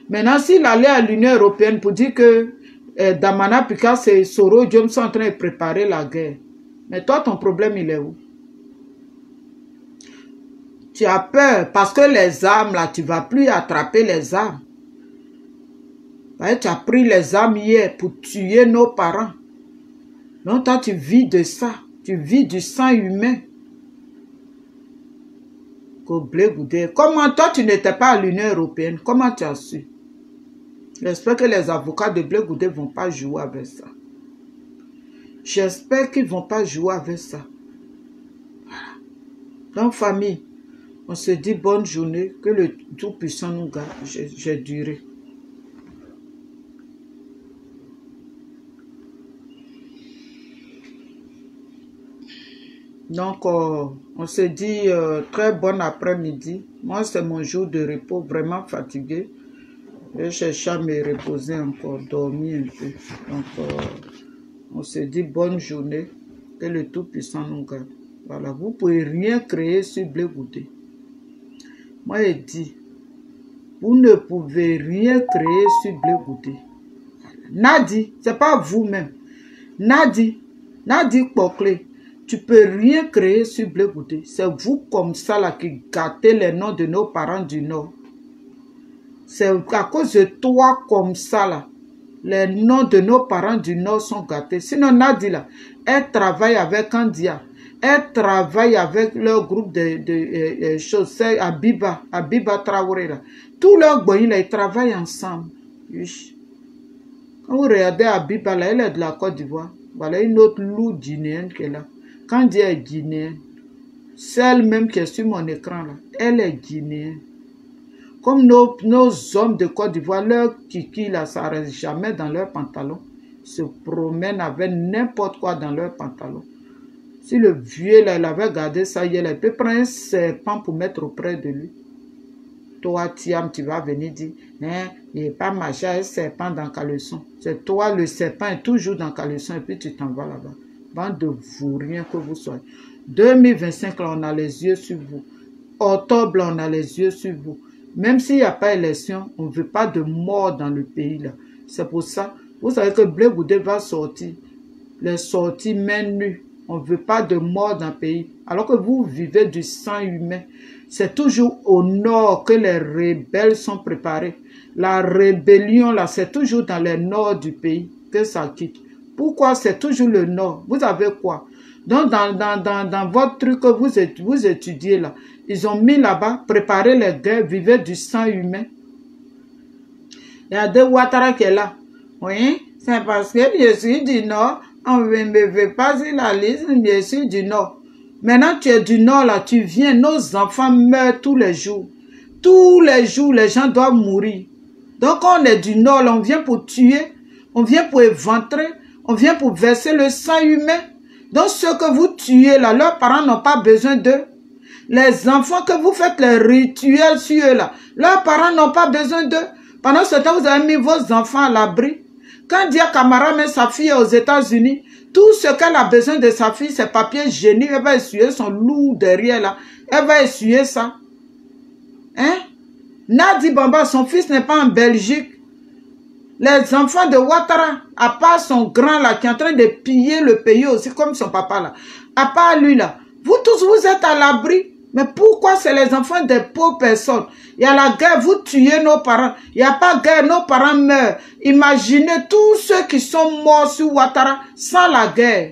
Maintenant, s'il allait à l'Union européenne pour dire que Damana Pika et Sorodium sont en train de préparer la guerre. Mais toi, ton problème, il est où? Tu as peur parce que les armes là, tu ne vas plus attraper les armes. Tu as pris les armes hier pour tuer nos parents. Donc toi, tu vis de ça. Tu vis du sang humain. Blé Goudé. Comment toi, tu n'étais pas à l'Union européenne? Comment tu as su? J'espère que les avocats de Blé Goudé ne vont pas jouer avec ça. J'espère qu'ils ne vont pas jouer avec ça. Donc, famille, on se dit bonne journée. Que le Tout-Puissant nous garde. J'ai duré. Donc, on se dit très bon après-midi. Moi, c'est mon jour de repos, vraiment fatigué. Je cherche à me reposer encore, dormir un peu. Donc, on se dit bonne journée. Que le Tout-Puissant nous garde. Voilà, vous ne pouvez rien créer sur Blé Goudé. Moi, je dis, Vous ne pouvez rien créer sur Blé Goudé. Nadi, ce n'est pas vous-même. Nadi Poclé, tu peux rien créer sur Blé Goudé. C'est vous comme ça là qui gâtez les noms de nos parents du Nord. C'est à cause de toi comme ça là. Les noms de nos parents du Nord sont gâtés. Sinon, Nadi là, elle travaille avec Kandia. Elle travaille avec leur groupe de choses. C'est Abiba Traoré là. Tous leurs boyins là, ils travaillent ensemble. Quand vous regardez Abiba là, elle est de la Côte d'Ivoire. Voilà une autre loup guinéenne qui est là. Kandia est guinéenne. Celle même qui est sur mon écran là, elle est guinéenne. Comme nos hommes de Côte d'Ivoire, leur kiki là, ça ne reste jamais dans leurs pantalons. Ils se promènent avec n'importe quoi dans leurs pantalons. Si le vieux là, il avait gardé ça, il peut prendre un serpent pour mettre auprès de lui. Toi, Tiam, tu vas venir dire, hein, il n'est pas machin, un serpent dans caleçon. C'est toi, le serpent est toujours dans caleçon et puis tu t'en vas là-bas. Bande de vous, rien que vous soyez. 2025, là, on a les yeux sur vous. Octobre, là, on a les yeux sur vous. Même s'il n'y a pas élection, on ne veut pas de mort dans le pays là. C'est pour ça, vous savez que Blé Goudé va sortir. Les sorties main nues. On ne veut pas de mort dans le pays. Alors que vous vivez du sang humain. C'est toujours au nord que les rebelles sont préparés. La rébellion là, c'est toujours dans le nord du pays que ça quitte. Pourquoi c'est toujours le nord? Vous avez quoi? Donc dans votre truc que vous étudiez là, ils ont mis là-bas, préparer les guerres, vivre du sang humain. Il y a des Ouattara qui est là. Oui, c'est parce que je suis du Nord, on ne me veut pas sur la liste, je suis du Nord. Maintenant, tu es du Nord là, tu viens, nos enfants meurent tous les jours. Tous les jours, les gens doivent mourir. Donc, on est du Nord, là, on vient pour tuer, on vient pour éventrer, on vient pour verser le sang humain. Donc, ceux que vous tuez là, leurs parents n'ont pas besoin d'eux. Les enfants que vous faites les rituels sur eux là, leurs parents n'ont pas besoin d'eux. Pendant ce temps, vous avez mis vos enfants à l'abri. Quand Dia Camara met sa fille aux États-Unis, tout ce qu'elle a besoin de sa fille, c'est papier génie. Elle va essuyer son loup derrière là. Elle va essuyer ça. Hein? Nadi Bamba, son fils n'est pas en Belgique. Les enfants de Ouattara, à part son grand là, qui est en train de piller le pays aussi, comme son papa là. À part lui là. Vous tous, vous êtes à l'abri. Mais pourquoi c'est les enfants des pauvres personnes? Il y a la guerre, vous tuez nos parents. Il n'y a pas de guerre, nos parents meurent. Imaginez tous ceux qui sont morts sur Ouattara sans la guerre.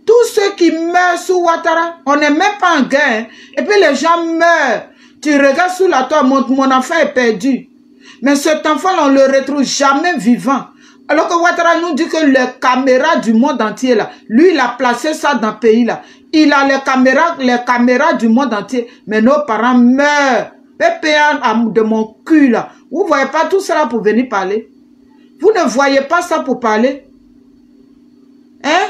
Tous ceux qui meurent sur Ouattara, on n'est même pas en guerre. Hein. Et puis les gens meurent. Tu regardes sous la toile, mon enfant est perdu. Mais cet enfant, on ne le retrouve jamais vivant. Alors que Ouattara nous dit que les caméras du monde entier, là, lui, il a placé ça dans le pays, là. Il a les caméras du monde entier. Mais nos parents meurent. PPA de mon cul, là. Vous ne voyez pas tout ça pour venir parler? Vous ne voyez pas ça pour parler? Hein?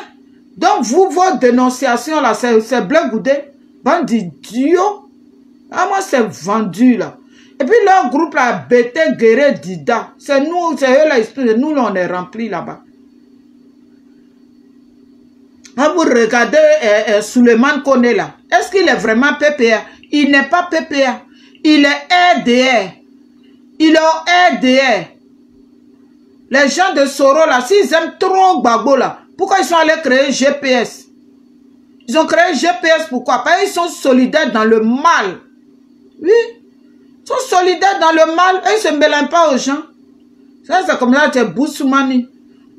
Donc, vous, votre dénonciation, là, c'est Blé Goudé. Bande d'idiots. Ah, moi, c'est vendu, là. Et puis, leur groupe, là, Bété, Guéré, Dida. C'est nous, c'est eux, là, nous, là, on est remplis là-bas. Quand vous regardez Souleymane Koné là, est-ce qu'il est vraiment PPA? Il n'est pas PPA. Il est RDR. Il est RDR. Les gens de Soro là, s'ils aiment trop Gbagbo là, pourquoi ils sont allés créer GPS? Ils ont créé GPS pourquoi? Parce qu'ils sont solidaires dans le mal. Oui. Ils sont solidaires dans le mal et ils ne se mélangent pas aux gens. Ça, c'est comme ça, c'est Boussoumani.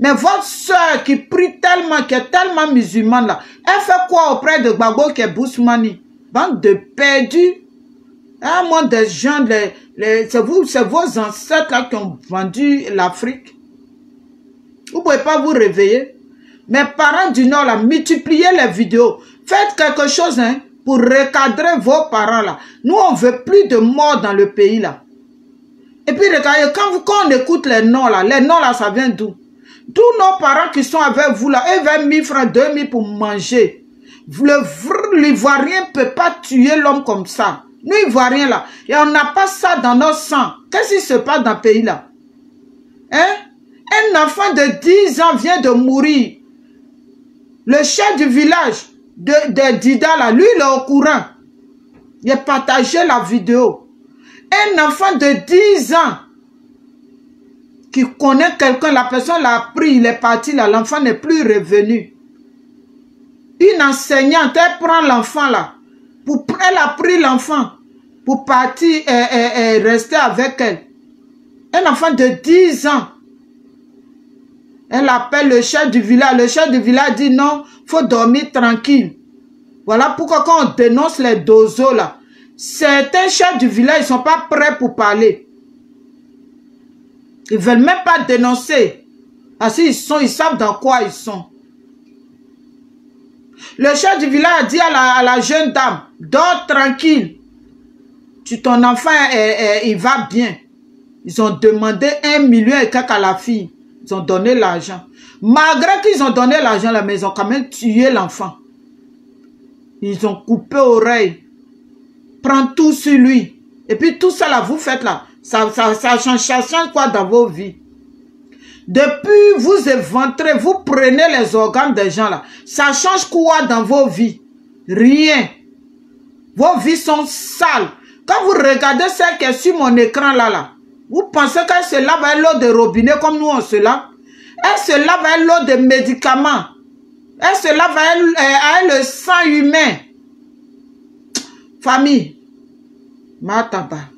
Mais votre soeur qui prie tellement, qui est tellement musulmane là, elle fait quoi auprès de Gbagbo qui est Boussoumani? Bande de perdus. Un monde de gens, c'est vos ancêtres là qui ont vendu l'Afrique. Vous ne pouvez pas vous réveiller. Mes parents du Nord là, multipliez les vidéos. Faites quelque chose hein, pour recadrer vos parents là. Nous, on ne veut plus de morts dans le pays là. Et puis regardez, quand on écoute les noms là, ça vient d'où? Tous nos parents qui sont avec vous là, ils 20 000 francs, 2 000 pour manger. L'Ivoirien ne peut pas tuer l'homme comme ça. Nous, Ivoiriens là, et on n'a pas ça dans notre sang. Qu'est-ce qui se passe dans le pays là? Hein? Un enfant de 10 ans vient de mourir. Le chef du village de Dida là, lui, il est au courant. Il a partagé la vidéo. Un enfant de 10 ans qui connaît quelqu'un, la personne l'a pris, il est parti là, l'enfant n'est plus revenu. Une enseignante, elle prend l'enfant là, elle a pris l'enfant pour partir et rester avec elle. Un enfant de 10 ans. Elle appelle le chef du village. Le chef du village dit non, il faut dormir tranquille. Voilà pourquoi quand on dénonce les dozos là, certains chefs du village ne sont pas prêts pour parler. Ils ne veulent même pas dénoncer. Parce qu'ils savent dans quoi ils sont. Le chef du village a dit à la jeune dame, dors tranquille. Ton enfant, il va bien. Ils ont demandé 1 million et quelques à la fille. Ils ont donné l'argent. Malgré qu'ils ont donné l'argent, mais ils ont quand même tué l'enfant. Ils ont coupé l'oreille. Prends tout sur lui. Et puis tout ça là, vous faites là. Ça change quoi dans vos vies? Depuis vous éventrez, vous prenez les organes des gens là. Ça change quoi dans vos vies? Rien. Vos vies sont sales. Quand vous regardez celle qui est sur mon écran là, vous pensez qu'elle se lave avec l'eau de robinet comme nous on se lave? Elle se lave avec l'eau de médicaments. Elle se lave avec le sang humain. Famille, Mataba.